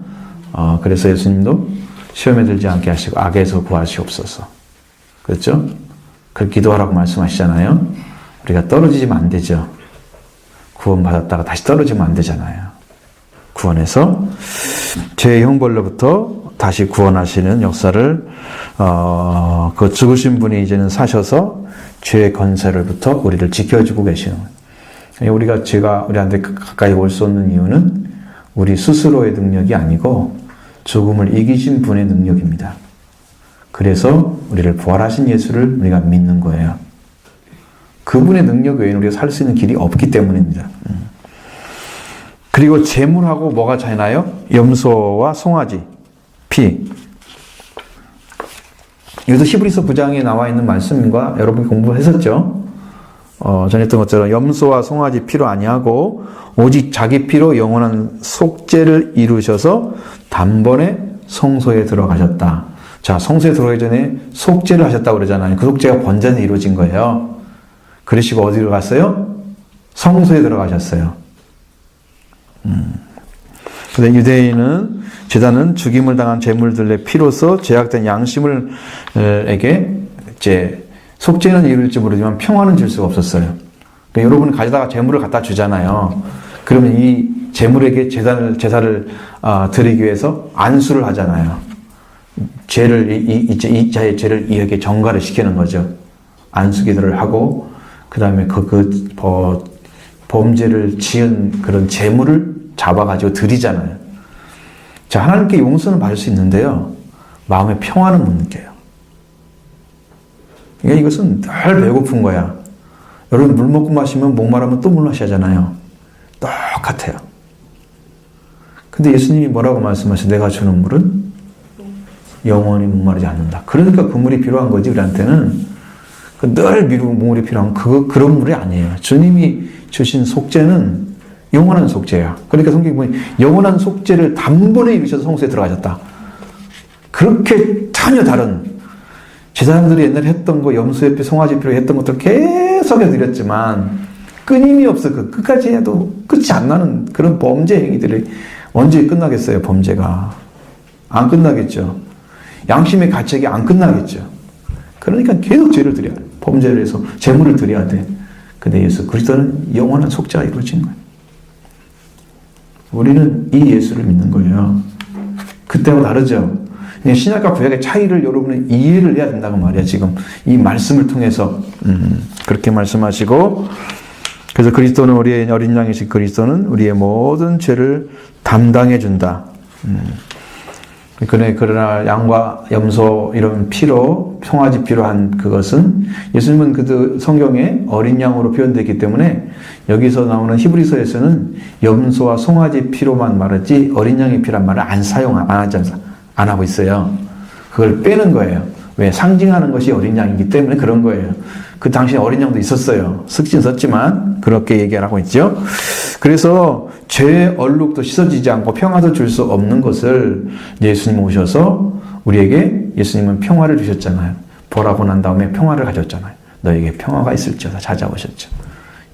그래서 예수님도 시험에 들지 않게 하시고 악에서 구하시옵소서. 그렇죠? 그렇게 기도하라고 말씀하시잖아요. 우리가 떨어지면 안 되죠. 구원받았다가 다시 떨어지면 안 되잖아요. 구원해서 죄의 형벌로부터 다시 구원하시는 역사를 그 죽으신 분이 이제는 사셔서 죄의 권세로부터 우리를 지켜주고 계시는 거예요. 우리가 죄가 우리한테 가까이 올 수 없는 이유는 우리 스스로의 능력이 아니고 죽음을 이기신 분의 능력입니다. 그래서 우리를 부활하신 예수를 우리가 믿는 거예요. 그분의 능력 외에는 우리가 살 수 있는 길이 없기 때문입니다. 그리고 재물하고 뭐가 차이나요? 염소와 송아지, 피. 이것도 히브리서 9장에 나와 있는 말씀과 여러분이 공부했었죠? 전했던 것처럼 염소와 송아지 피로 아니하고 오직 자기 피로 영원한 속죄를 이루셔서 단번에 성소에 들어가셨다. 자, 성소에 들어가기 전에 속죄를 하셨다고 그러잖아요. 그 속죄가 번전에 이루어진 거예요. 그러시고 어디로 갔어요? 성소에 들어가셨어요. 근데 유대인은 제단은 죽임을 당한 제물들의 피로서 제약된 양심을에게 이제 속죄는 이룰지 모르지만 평화는 줄 수가 없었어요. 그러니까 여러분이 가져다가 제물을 갖다 주잖아요. 그러면 이 제물에게 제사를 드리기 위해서 안수를 하잖아요. 이 자의 죄를 이에게 전가를 시키는 거죠. 안수기도를 하고 그 다음에 범죄를 지은 그런 제물을 잡아가지고 드리잖아요. 자, 하나님께 용서는 받을 수 있는데요. 마음의 평화는 못 느껴요. 그러니까 이것은 늘 배고픈 거야. 여러분 물 먹고 마시면 목마르면 또 물 마셔야 하잖아요. 똑같아요. 근데 예수님이 뭐라고 말씀하세요? 내가 주는 물은 영원히 목마르지 않는다. 그러니까 그 물이 필요한 거지 우리한테는. 늘 미루고 물이 필요한 그런 물이 아니에요. 주님이 주신 속죄는 영원한 속죄야. 그러니까 성경에 보면 영원한 속죄를 단번에 이루셔서 성소에 들어가셨다. 그렇게 전혀 다른 제사장들이 옛날에 했던 거 염소의 피, 송아지 피로 했던 것들 계속 해드렸지만 끊임이 없어. 끝까지 해도 끝이 안 나는 그런 범죄 행위들이 언제 끝나겠어요? 범죄가 안 끝나겠죠. 양심의 가책이 안 끝나겠죠. 그러니까 계속 죄를 드려야 돼. 범죄를 해서 재물을 드려야 돼. 근데 예수 그리스도는 영원한 속죄가 이루어진 거예요. 우리는 이 예수를 믿는 거예요. 그때와 다르죠. 신약과 구약의 차이를 여러분은 이해를 해야 된다고 말이야. 지금 이 말씀을 통해서 그렇게 말씀하시고, 그래서 그리스도는 우리의 어린 양이신 그리스도는 우리의 모든 죄를 담당해 준다. 그러나 양과 염소 이런 피로, 송아지 피로 한 그것은 예수님은 그 성경에 어린 양으로 표현되기 때문에 여기서 나오는 히브리서에서는 염소와 송아지 피로만 말하지 어린 양의 피란 말을 안 하고 있어요. 그걸 빼는 거예요. 왜? 상징하는 것이 어린 양이기 때문에 그런 거예요. 그 당시에 어린 양도 있었어요. 섞진 썼지만 그렇게 얘기를 하고 있죠. 그래서 죄의 얼룩도 씻어지지 않고 평화도 줄 수 없는 것을 예수님 오셔서 우리에게 예수님은 평화를 주셨잖아요. 벌하고 난 다음에 평화를 가졌잖아요. 너에게 평화가 있을지어다 찾아오셨죠.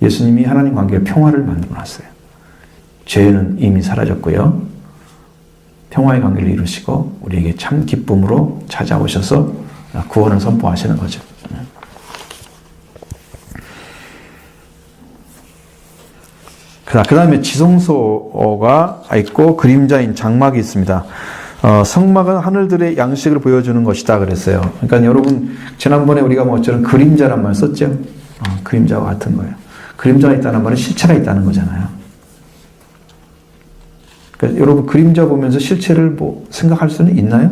예수님이 하나님 관계에 평화를 만들어놨어요. 죄는 이미 사라졌고요. 평화의 관계를 이루시고 우리에게 참 기쁨으로 찾아오셔서 구원을 선포하시는 거죠. 그 다음에 지성소가 있고 그림자인 장막이 있습니다. 성막은 하늘들의 양식을 보여주는 것이다 그랬어요. 그러니까 여러분 지난번에 우리가 뭐처럼 그림자란 말 썼죠. 그림자와 같은 거예요. 그림자가 있다는 말은 실체가 있다는 거잖아요. 그러니까 여러분 그림자 보면서 실체를 뭐 생각할 수는 있나요?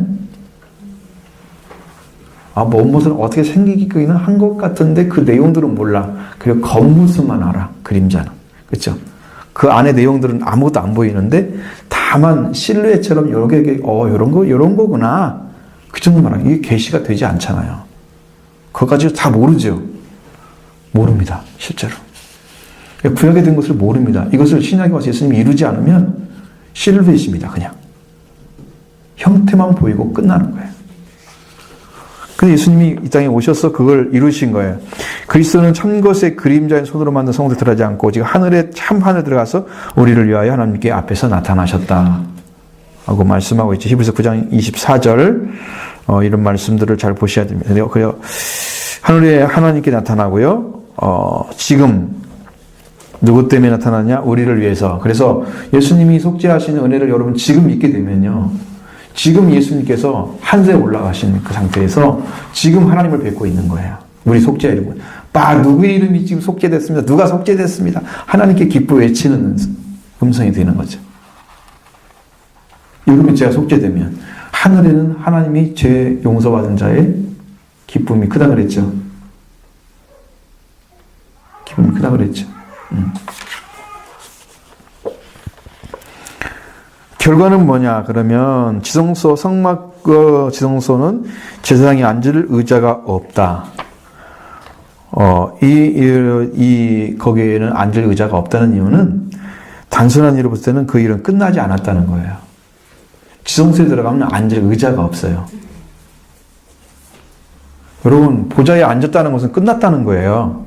뭔 것은 어떻게 생기기는 한 것 같은데 그 내용들은 몰라. 그리고 겉모습만 알아. 그림자는. 그렇죠? 그 안에 내용들은 아무것도 안 보이는데 다만 실루엣처럼 이런 거구나. 그 정도만 알아. 이게 계시가 되지 않잖아요. 그것까지 다 모르죠. 모릅니다. 실제로. 구약에 된 것을 모릅니다. 이것을 신약에 와서 예수님이 이루지 않으면 실루엣입니다. 그냥. 형태만 보이고 끝나는 거예요. 그래서 예수님이 이 땅에 오셔서 그걸 이루신 거예요. 그리스도는 참 것의 그림자인 손으로 만든 성도에 들어가지 않고 오직 하늘에 참 하늘 들어가서 우리를 위하여 하나님께 앞에서 나타나셨다 하고 말씀하고 있죠. 히브리서 9장 24절 이런 말씀들을 잘 보셔야 됩니다. 그래요. 하늘에 하나님께 나타나고요. 지금 누구 때문에 나타나냐? 우리를 위해서. 그래서 예수님이 속죄하시는 은혜를 여러분 지금 믿게 되면요. 지금 예수님께서 하늘에 올라가신 그 상태에서 지금 하나님을 뵙고 있는 거예요. 우리 속죄 이름. 누구의 이름이 지금 속죄됐습니다. 누가 속죄됐습니다. 하나님께 기뻐 외치는 음성이 되는 거죠. 여러분 제가 속죄되면 하늘에는 하나님이 죄 용서받은 자의 기쁨이 크다 그랬죠. 기쁨이 크다 그랬죠. 결과는 뭐냐? 그러면 지성소 성막 지성소는 제사장이 앉을 의자가 없다. 거기에는 앉을 의자가 없다는 이유는 단순한 이유로 볼 때는 그 일은 끝나지 않았다는 거예요. 지성소에 들어가면 앉을 의자가 없어요. 여러분 보좌에 앉았다는 것은 끝났다는 거예요.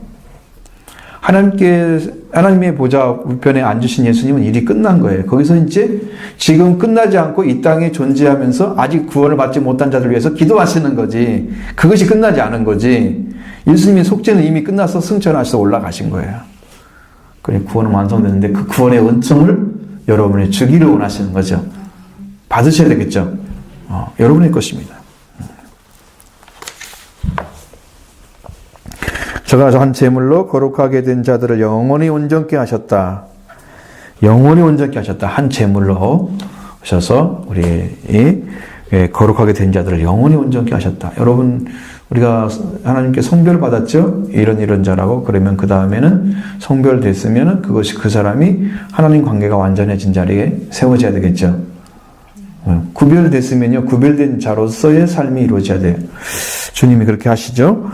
하나님의 보좌 우편에 앉으신 예수님은 일이 끝난 거예요. 거기서 이제 지금 끝나지 않고 이 땅에 존재하면서 아직 구원을 받지 못한 자들 위해서 기도하시는 거지. 그것이 끝나지 않은 거지. 예수님의 속죄는 이미 끝나서 승천하셔서 올라가신 거예요. 그래 구원은 완성됐는데 그 구원의 은총을 여러분이 주기를 원하시는 거죠. 받으셔야 되겠죠. 여러분의 것입니다. 저가 한 제물로 거룩하게 된 자들을 영원히 온전케 하셨다. 영원히 온전케 하셨다. 한 제물로 오셔서 우리 거룩하게 된 자들을 영원히 온전케 하셨다. 여러분 우리가 하나님께 성별을 받았죠. 이런 자라고. 그러면 그 다음에는 성별됐으면 그것이 그 사람이 하나님 관계가 완전해진 자리에 세워져야 되겠죠. 구별됐으면요. 구별된 자로서의 삶이 이루어져야 돼요. 주님이 그렇게 하시죠.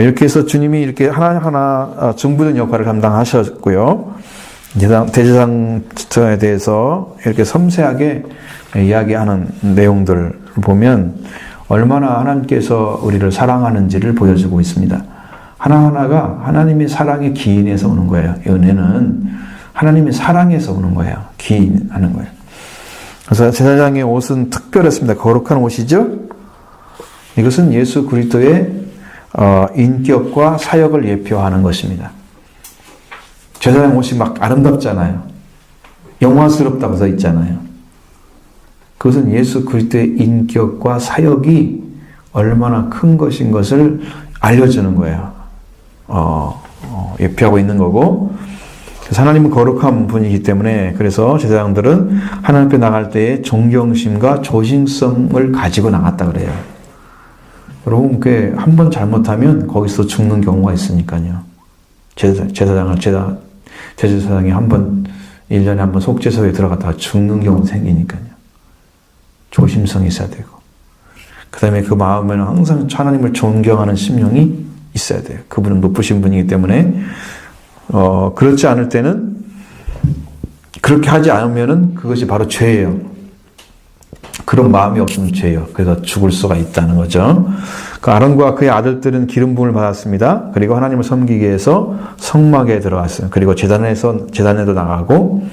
이렇게 해서 주님이 이렇게 하나하나 중부된 역할을 감당하셨고요. 대제사장에 대해서 이렇게 섬세하게 이야기하는 내용들을 보면 얼마나 하나님께서 우리를 사랑하는지를 보여주고 있습니다. 하나하나가 하나님의 사랑의 기인에서 오는 거예요. 이 은혜는 하나님의 사랑에서 오는 거예요. 기인하는 거예요. 그래서 제사장의 옷은 특별했습니다. 거룩한 옷이죠. 이것은 예수 그리스도의 인격과 사역을 예표하는 것입니다. 제사장 옷이 막 아름답잖아요. 영화스럽다고 써 있잖아요. 그것은 예수 그리스도의 인격과 사역이 얼마나 큰 것인 것을 알려주는 거예요. 예표하고 있는 거고. 그래서 하나님은 거룩한 분이기 때문에 그래서 제사장들은 하나님 앞에 나갈 때에 존경심과 조심성을 가지고 나갔다 그래요. 여러분, 그게 한 번 잘못하면 거기서 죽는 경우가 있으니까요. 대제사장이 한 번, 1년에 한 번 속죄소에 들어갔다가 죽는 경우 생기니까요. 조심성이 있어야 되고. 그 다음에 그 마음에는 항상 하나님을 존경하는 심령이 있어야 돼요. 그분은 높으신 분이기 때문에, 그렇지 않을 때는, 그렇게 하지 않으면은 그것이 바로 죄예요. 그런 마음이 없으면 죄예요. 그래서 죽을 수가 있다는 거죠. 그 아론과 그의 아들들은 기름 부음을 받았습니다. 그리고 하나님을 섬기기 위해서 성막에 들어갔어요. 그리고 제단에도 나가고,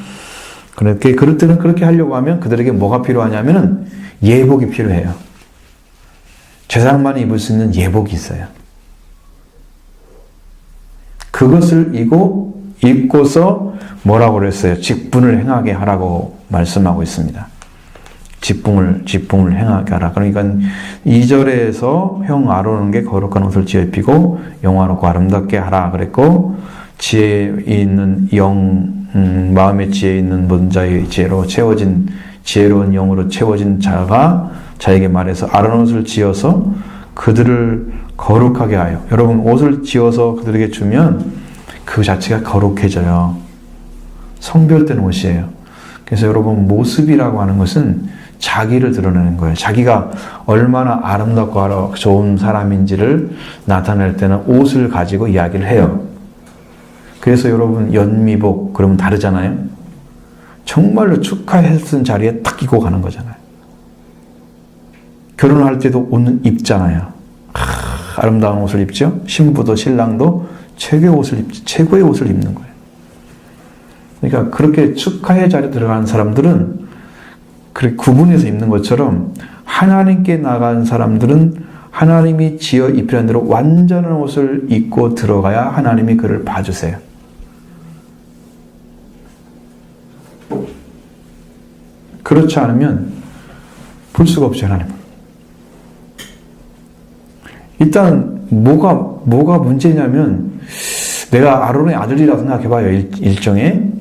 그렇게 그럴 때는 그렇게 하려고 하면 그들에게 뭐가 필요하냐면은 예복이 필요해요. 제사장만이 입을 수 있는 예복이 있어요. 그것을 입고서 뭐라고 그랬어요? 직분을 행하게 하라고 말씀하고 있습니다. 직분을 행하게 하라. 그러니까 2절에서 형 아론에게 거룩한 옷을 지어 입히고 영화롭고 아름답게 하라 그랬고, 지혜 있는 마음의 지혜 있는 모든 자의 지혜로 채워진, 지혜로운 영으로 채워진 자가 자에게 말해서 아론 옷을 지어서 그들을 거룩하게 하여. 여러분, 옷을 지어서 그들에게 주면 그 자체가 거룩해져요. 성별된 옷이에요. 그래서 여러분, 모습이라고 하는 것은 자기를 드러내는 거예요. 자기가 얼마나 아름답고 좋은 사람인지를 나타낼 때는 옷을 가지고 이야기를 해요. 그래서 여러분, 연미복 그러면 다르잖아요. 정말로 축하했던 자리에 딱 입고 가는 거잖아요. 결혼할 때도 옷 입잖아요. 아름다운 옷을 입죠. 신부도 신랑도 최고의 옷을 입는 거예요. 그러니까 그렇게 축하의 자리에 들어가는 사람들은 그렇게 구분해서 입는 것처럼, 하나님께 나간 사람들은 하나님이 지어 입히는 대로 완전한 옷을 입고 들어가야 하나님이 그를 봐주세요. 그렇지 않으면 볼 수가 없죠, 하나님은. 일단 뭐가 문제냐면, 내가 아론의 아들이라고 생각해봐요. 일종의.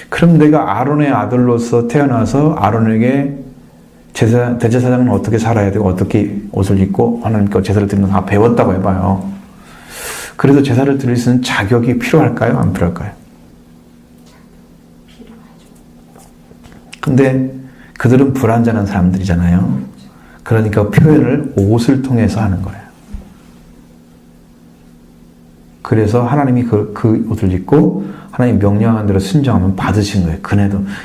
그럼 내가 아론의 아들로서 태어나서 아론에게 대제사장은 어떻게 살아야 되고 어떻게 옷을 입고 하나님께 제사를 드리는 거 다 배웠다고 해봐요. 그래서 제사를 드릴 수 있는 자격이 필요할까요? 안 필요할까요? 근데 그들은 불완전한 사람들이잖아요. 그러니까 표현을 옷을 통해서 하는 거예요. 그래서 하나님이 그 옷을 입고 하나님 명령한 대로 순종하면 받으신 거예요.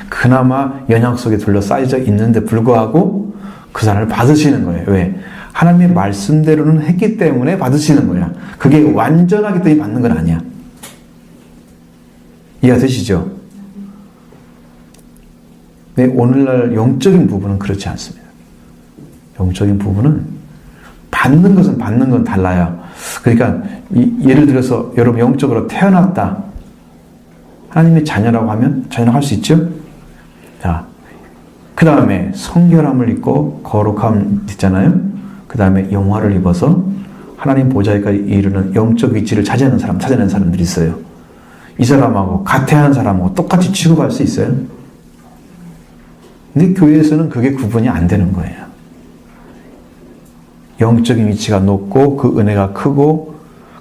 그나마 연약 속에 둘러싸여져 있는데 불구하고 그 사람을 받으시는 거예요. 왜? 하나님의 말씀대로는 했기 때문에 받으시는 거야. 그게 완전하기 때문에 받는 건 아니야. 이해가 되시죠? 근데 오늘날 영적인 부분은 그렇지 않습니다. 영적인 부분은 받는 건 달라요. 그러니까 예를 들어서 여러분 영적으로 태어났다. 하나님의 자녀라고 하면 자녀라고 할 수 있죠? 자, 그 다음에 성결함을 입고 거룩함 있잖아요? 그 다음에 영화를 입어서 하나님 보좌에까지 이르는 영적 위치를 찾아내는 사람들이 있어요. 이 사람하고 같아하는 사람하고 똑같이 취급할 수 있어요? 근데 교회에서는 그게 구분이 안 되는 거예요. 영적인 위치가 높고 그 은혜가 크고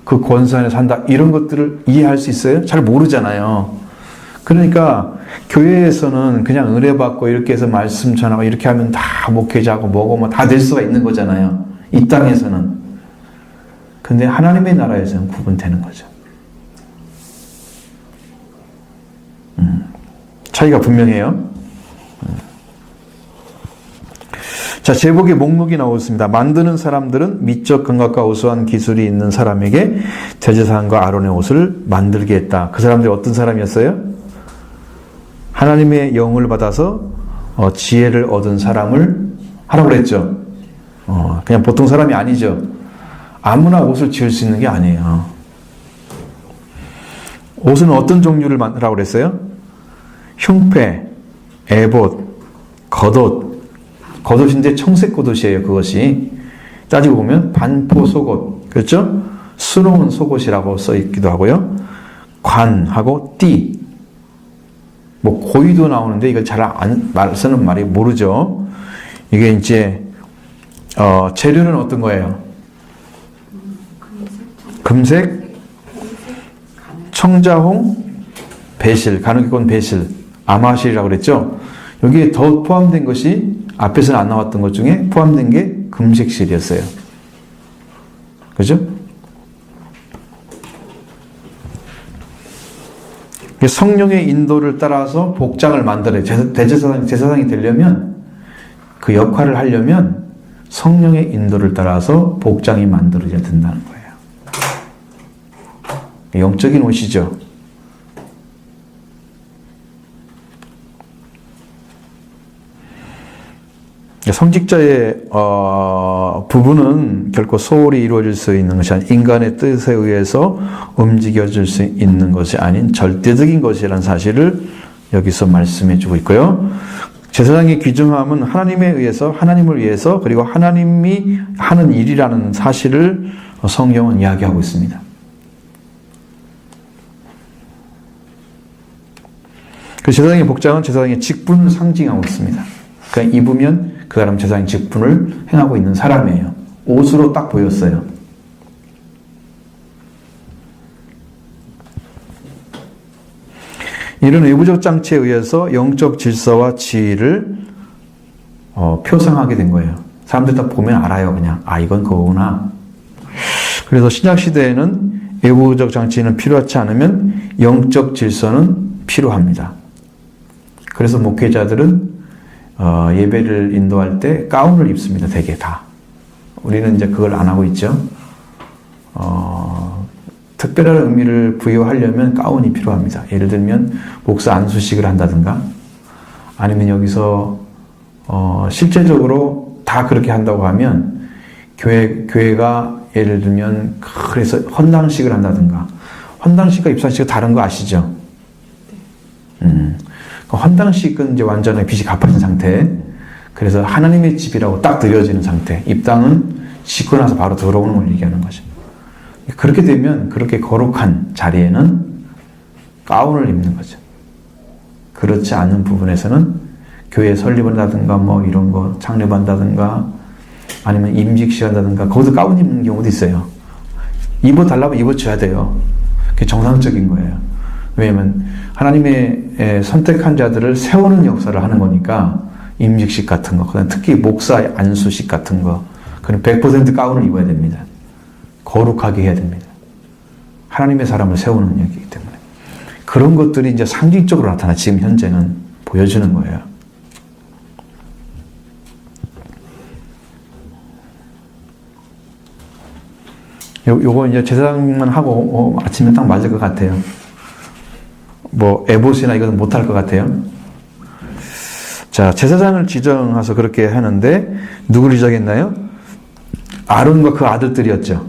그 권세 안에 산다, 이런 것들을 이해할 수 있어요? 잘 모르잖아요. 그러니까 교회에서는 그냥 은혜 받고 이렇게 해서 말씀 전하고 이렇게 하면 다 목회자고 뭐고 뭐 다 될 수가 있는 거잖아요. 이 땅에서는. 근데 하나님의 나라에서는 구분되는 거죠. 차이가 분명해요. 자, 제복의 목록이 나오겠습니다. 만드는 사람들은 미적 감각과 우수한 기술이 있는 사람에게 대제사장과 아론의 옷을 만들게 했다. 그 사람들이 어떤 사람이었어요? 하나님의 영을 받아서 지혜를 얻은 사람을 하라고 그랬죠. 그냥 보통 사람이 아니죠. 아무나 옷을 지을 수 있는 게 아니에요. 옷은 어떤 종류를 만들라고 그랬어요? 흉패, 에봇, 겉옷. 겉옷인데 청색 겉옷이에요. 그것이 따지고 보면 반포 속옷, 그렇죠? 수놓은 속옷이라고 써 있기도 하고요. 관하고 띠, 뭐 고의도 나오는데 이걸 잘 말 쓰는 말이 모르죠. 이게 이제 재료는 어떤 거예요? 금색, 청자홍, 배실, 가누기권 배실, 아마실이라고 그랬죠. 여기에 더 포함된 것이 앞에서는 안 나왔던 것 중에 포함된 게 금색실이었어요. 그죠? 성령의 인도를 따라서 복장을 만들어요. 제사장이 되려면, 그 역할을 하려면 성령의 인도를 따라서 복장이 만들어져야 된다는 거예요. 영적인 옷이죠. 성직자의 부분은 결코 소홀히 이루어질 수 있는 것이 아닌 인간의 뜻에 의해서 움직여질 수 있는 것이 아닌 절대적인 것이라는 사실을 여기서 말씀해 주고 있고요. 제사장의 귀중함은 하나님을 위해서 그리고 하나님이 하는 일이라는 사실을 성경은 이야기하고 있습니다. 그 제사장의 복장은 제사장의 직분을 상징하고 있습니다. 그러니까 입으면 그 사람 제사장 직분을 행하고 있는 사람이에요. 옷으로 딱 보였어요. 이런 외부적 장치에 의해서 영적 질서와 지위를 표상하게 된 거예요. 사람들 다 보면 알아요. 그냥 이건 그거구나. 그래서 신약 시대에는 외부적 장치는 필요하지 않으면 영적 질서는 필요합니다. 그래서 목회자들은 예배를 인도할 때 가운을 입습니다. 대개 다. 우리는 이제 그걸 안 하고 있죠. 특별한 의미를 부여하려면 가운이 필요합니다. 예를 들면 목사 안수식을 한다든가 아니면 여기서 실제적으로 다 그렇게 한다고 하면 교회가 예를 들면 그래서 헌당식을 한다든가 헌당식과 입상식은 다른 거 아시죠? 헌당식은 이제 완전히 빚이 갚아진 상태. 그래서 하나님의 집이라고 딱 드려지는 상태. 입당은 씻고 나서 바로 들어오는 걸 얘기하는 거죠. 그렇게 되면 그렇게 거룩한 자리에는 가운을 입는 거죠. 그렇지 않은 부분에서는 교회 설립한다든가 뭐 이런 거 창립한다든가 아니면 임직식 한다든가 거기서 가운 입는 경우도 있어요. 입어달라면 입어줘야 돼요. 그게 정상적인 거예요. 왜냐하면 하나님의 선택한 자들을 세우는 역사를 하는 거니까 임직식 같은 거, 특히 목사의 안수식 같은 거 그럼 100% 가운을 입어야 됩니다. 거룩하게 해야 됩니다. 하나님의 사람을 세우는 얘기이기 때문에 그런 것들이 이제 상징적으로 나타나 지금 현재는 보여주는 거예요. 요거 이제 제사장만 하고 아침에 딱 맞을 것 같아요. 뭐 에봇이나 이것은 못할 것 같아요. 자, 제사장을 지정해서 그렇게 하는데 누구를 지정했나요? 아론과 그 아들들이었죠.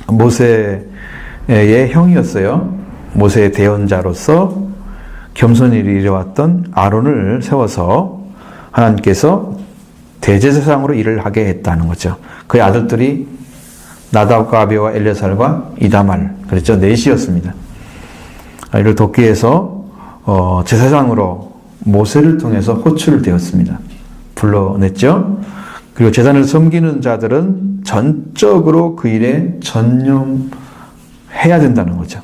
모세의 형이었어요. 모세의 대언자로서 겸손히 일해왔던 아론을 세워서 하나님께서 대제사장으로 일을 하게 했다는 거죠. 그의 아들들이 나답과 아비와 엘레살과 이다말 그랬죠. 넷이었습니다. 이를 돕기 위해서 제사장으로 모세를 통해서 호출을 되었습니다. 불러냈죠. 그리고 제단을 섬기는 자들은 전적으로 그 일에 전념해야 된다는 거죠.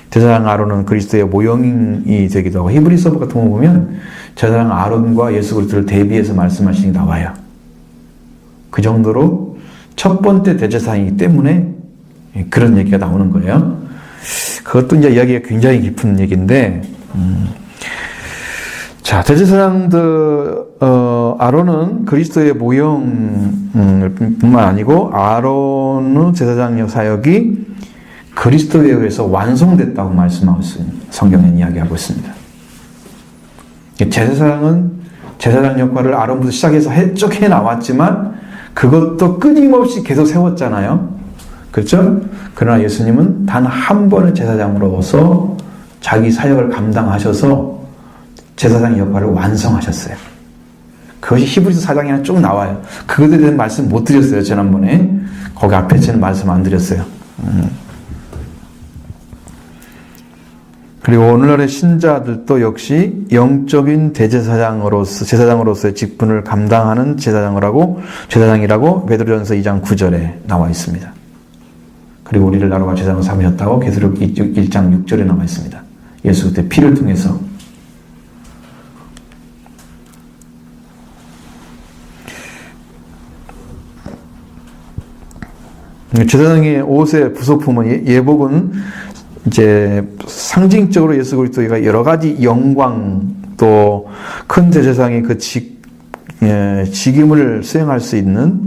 제사장 아론은 그리스도의 모형이 되기도 하고 히브리서 같은 거 보면 제사장 아론과 예수 그리스도를 대비해서 말씀하시는 게 나와요. 그 정도로 첫 번째 대제사장이기 때문에 그런 얘기가 나오는 거예요. 그것도 이제 이야기가 굉장히 깊은 얘기인데 자, 대제사장들 아론은 그리스도의 모형뿐만 아니고 아론의 제사장 사역이 그리스도에 의해서 완성됐다고 말씀하고 있습니다. 성경에 이야기하고 있습니다. 제사장은 제사장 역할을 아론부터 시작해서 쭉 해나왔지만 그것도 끊임없이 계속 세웠잖아요. 그렇죠? 그러나 예수님은 단 한 번의 제사장으로서 자기 사역을 감당하셔서 제사장 역할을 완성하셨어요. 그것이 히브리서 4장에 쭉 나와요. 그것에 대한 말씀 못 드렸어요. 지난번에. 거기 앞에 저는 말씀 안 드렸어요. 그리고 오늘날의 신자들도 역시 영적인 제사장으로서의 직분을 감당하는 제사장이라고 베드로전서 2장 9절에 나와 있습니다. 그리고 우리를 나라와 제사장으로 삼으셨다고 계시록 1장 6절에 나와 있습니다. 예수 그리스도의 피를 통해서. 제사장의 옷의 부속품은 예복은 이제 상징적으로 예수 그리스도가 여러 가지 영광 또 큰 제사장이 그 직임을 수행할 수 있는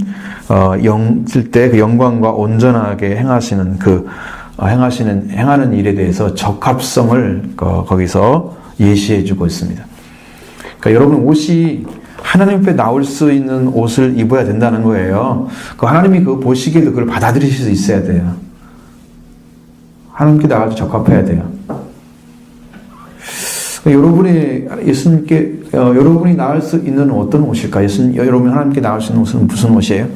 때 그 영광과 온전하게 행하는 일에 대해서 적합성을 거기서 예시해주고 있습니다. 그러니까 여러분 옷이 하나님 앞에 나올 수 있는 옷을 입어야 된다는 거예요. 하나님이 그거 보시기에도 그걸 받아들이실 수 있어야 돼요. 하나님께 나갈 때 적합해야 돼요. 여러분이 나갈 수 있는 어떤 옷일까? 여러분이 하나님께 나갈 수 있는 옷은 무슨 옷이에요?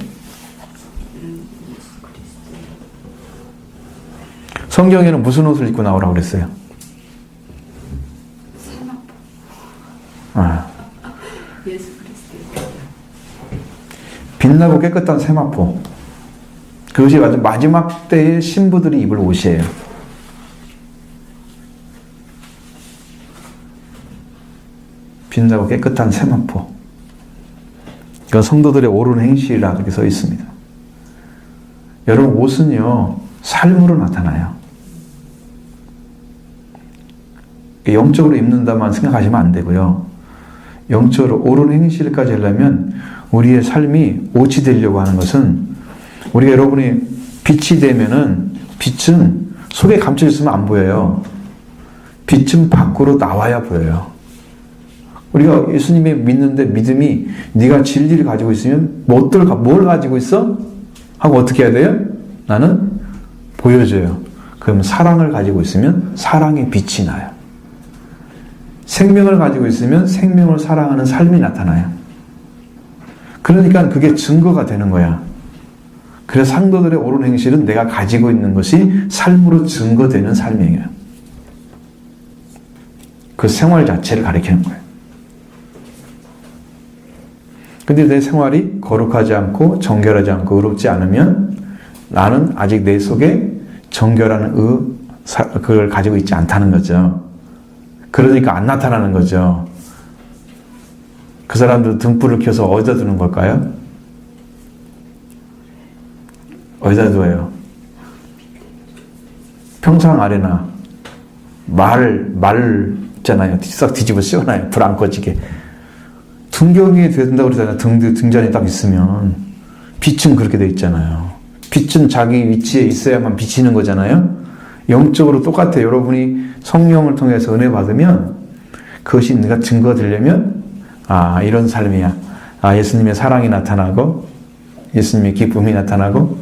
성경에는 무슨 옷을 입고 나오라고 그랬어요? 예수 그리스도. 빛나고 깨끗한 세마포. 그것이 마지막 때의 신부들이 입을 옷이에요. 빛나고 깨끗한 세마포. 이건 성도들의 옳은 행실이라 그렇게 써 있습니다. 여러분 옷은요 삶으로 나타나요. 영적으로 입는다만 생각하시면 안 되고요. 영적으로 옳은 행실까지 하려면 우리의 삶이 옷이 되려고 하는 것은 우리가 여러분이 빛이 되면은 빛은 속에 감춰져 있으면 안 보여요. 빛은 밖으로 나와야 보여요. 우리가 예수님의 믿는데 믿음이 네가 진리를 가지고 있으면 뭘 가지고 있어? 하고 어떻게 해야 돼요? 나는 보여줘요. 그럼 사랑을 가지고 있으면 사랑의 빛이 나요. 생명을 가지고 있으면 생명을 사랑하는 삶이 나타나요. 그러니까 그게 증거가 되는 거야. 그래서 상도들의 옳은 행실은 내가 가지고 있는 것이 삶으로 증거되는 삶이에요. 그 생활 자체를 가리키는 거예요. 근데 내 생활이 거룩하지 않고 정결하지 않고 의롭지 않으면 나는 아직 내 속에 정결하는 그걸 가지고 있지 않다는 거죠. 그러니까 안 나타나는 거죠. 그 사람들 등불을 켜서 어디다 두는 걸까요? 어디다 두어요? 평상 아래나 말 있잖아요. 싹 뒤집어 씌워놔요. 불 안 꺼지게. 등경이 된다고 그러잖아요. 등잔이 딱 있으면. 빛은 그렇게 돼 있잖아요. 빛은 자기 위치에 있어야만 비치는 거잖아요. 영적으로 똑같아요. 여러분이 성령을 통해서 은혜 받으면 그것이 내가 증거되려면 이런 삶이야. 예수님의 사랑이 나타나고 예수님의 기쁨이 나타나고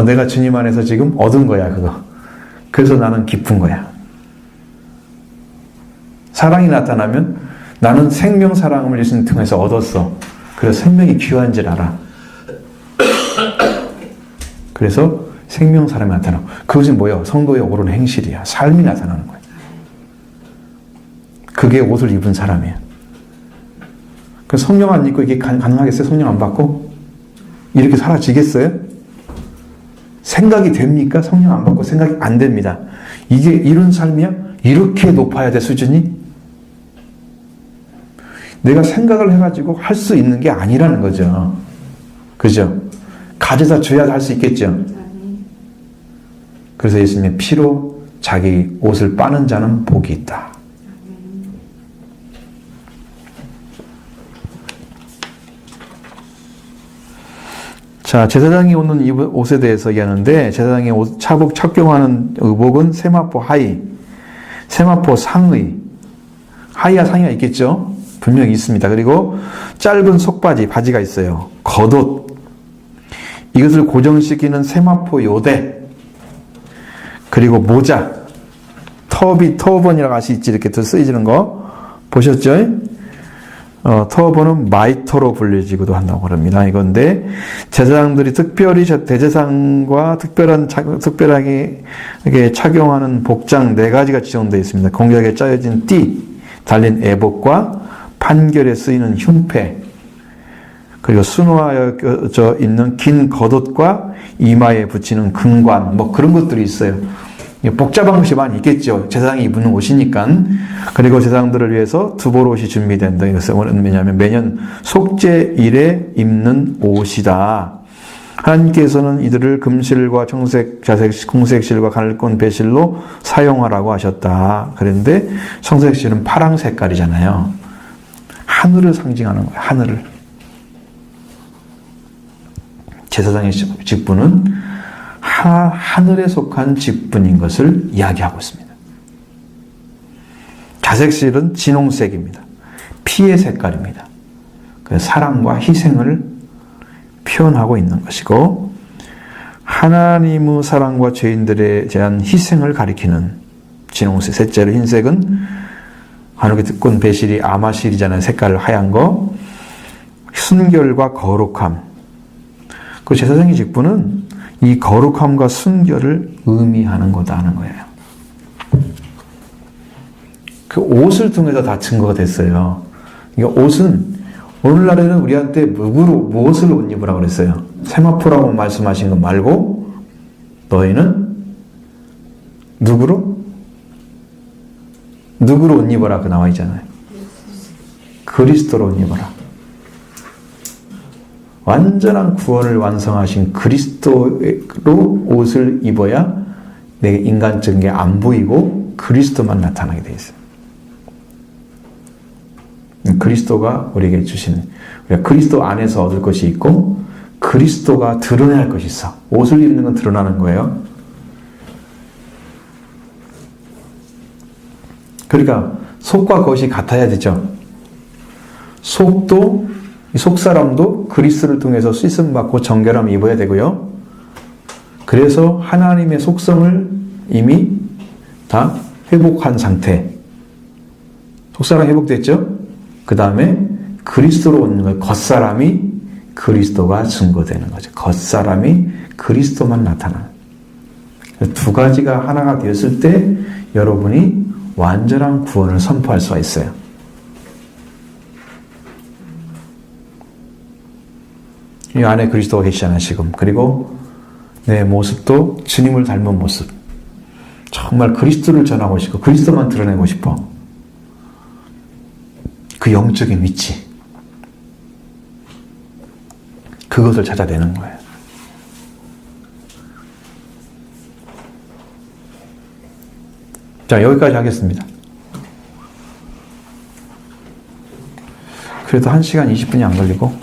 내가 주님 안에서 지금 얻은 거야 그거. 그래서 나는 기쁜 거야. 사랑이 나타나면 나는 생명 사랑을 예수님 통해서 얻었어. 그래서 생명이 귀한 줄 알아. 그래서 생명 사람이 나타나고 그것이 뭐예요? 성도의 옳은 행실이야. 삶이 나타나는 거예요. 그게 옷을 입은 사람이에요. 그 성령 안 입고 이게 가능하겠어요? 성령 안 받고? 이렇게 사라지겠어요? 생각이 됩니까? 성령 안 받고 생각이 안 됩니다. 이게 이런 삶이야? 이렇게 높아야 돼 수준이? 내가 생각을 해가지고 할 수 있는 게 아니라는 거죠. 그죠? 가져다 줘야 할 수 있겠죠? 그래서 예수님의 피로 자기 옷을 빠는 자는 복이 있다. 자, 제사장이 입는 옷에 대해서 얘기하는데 제사장이 차복 착용하는 의복은 세마포 하의, 세마포 상의, 하의와 상의가 있겠죠? 분명히 있습니다. 그리고 짧은 속바지, 바지가 있어요. 겉옷, 이것을 고정시키는 세마포 요대, 그리고 모자, 터번이라고 아시겠지? 이렇게 쓰여지는 거 보셨죠? 터보는 마이터로 불리지기도 한다고 합니다. 이건데 제사장들이 특별히 대제사장과 특별하게 이렇게 착용하는 복장 4가지가 지정되어 있습니다. 공격에 짜여진 띠, 달린 에봇과 판결에 쓰이는 흉패, 그리고 순화되어 있는 긴 겉옷과 이마에 붙이는 금관, 뭐 그런 것들이 있어요. 복잡한 것이 많이 있겠죠. 제사장이 입는 옷이니까. 그리고 제사장들을 위해서 두벌 옷이 준비된다. 이것은 왜냐하면 매년 속죄일에 입는 옷이다. 하나님께서는 이들을 금실과 청색, 자색, 홍색실과 가늘건 배실로 사용하라고 하셨다. 그런데 청색실은 파랑 색깔이잖아요. 하늘을 상징하는 거예요. 하늘을. 제사장의 직분은 하늘에 속한 직분인 것을 이야기하고 있습니다. 자색실은 진홍색입니다. 피의 색깔입니다. 사랑과 희생을 표현하고 있는 것이고, 하나님의 사랑과 죄인들에 대한 희생을 가리키는 진홍색, 셋째로 흰색은 가늘건 배실이 아마실이잖아요. 색깔 하얀 거. 순결과 거룩함. 그 제사장의 직분은 이 거룩함과 순결을 의미하는 거다 하는 거예요. 그 옷을 통해서 다 증거가 됐어요. 그러니까 옷은 오늘날에는 우리한테 무엇을 옷 입으라고 그랬어요? 세마포라고 말씀하신 거 말고 너희는 누구로 옷 입어라 그 나와 있잖아요. 그리스도로 옷 입어라. 완전한 구원을 완성하신 그리스도로 옷을 입어야 내 인간적인 게 안 보이고 그리스도만 나타나게 되어 있어요. 그리스도가 우리에게 주시는, 우리가 그리스도 안에서 얻을 것이 있고 그리스도가 드러내야 할 것이 있어. 옷을 입는 건 드러나는 거예요. 그러니까 속과 겉이 같아야 되죠. 속 사람도 그리스도를 통해서 씻음 받고 정결함을 입어야 되고요. 그래서 하나님의 속성을 이미 다 회복한 상태. 속사람 회복됐죠? 그 다음에 그리스도로 오는 거예요. 겉사람이 그리스도가 증거되는 거죠. 겉사람이 그리스도만 나타나는. 두 가지가 하나가 되었을 때 여러분이 완전한 구원을 선포할 수가 있어요. 이 안에 그리스도가 계시잖아요, 지금. 그리고 내 모습도 주님을 닮은 모습. 정말 그리스도를 전하고 싶고, 그리스도만 드러내고 싶어. 그 영적인 위치. 그것을 찾아내는 거예요. 자, 여기까지 하겠습니다. 그래도 1시간 20분이 안 걸리고,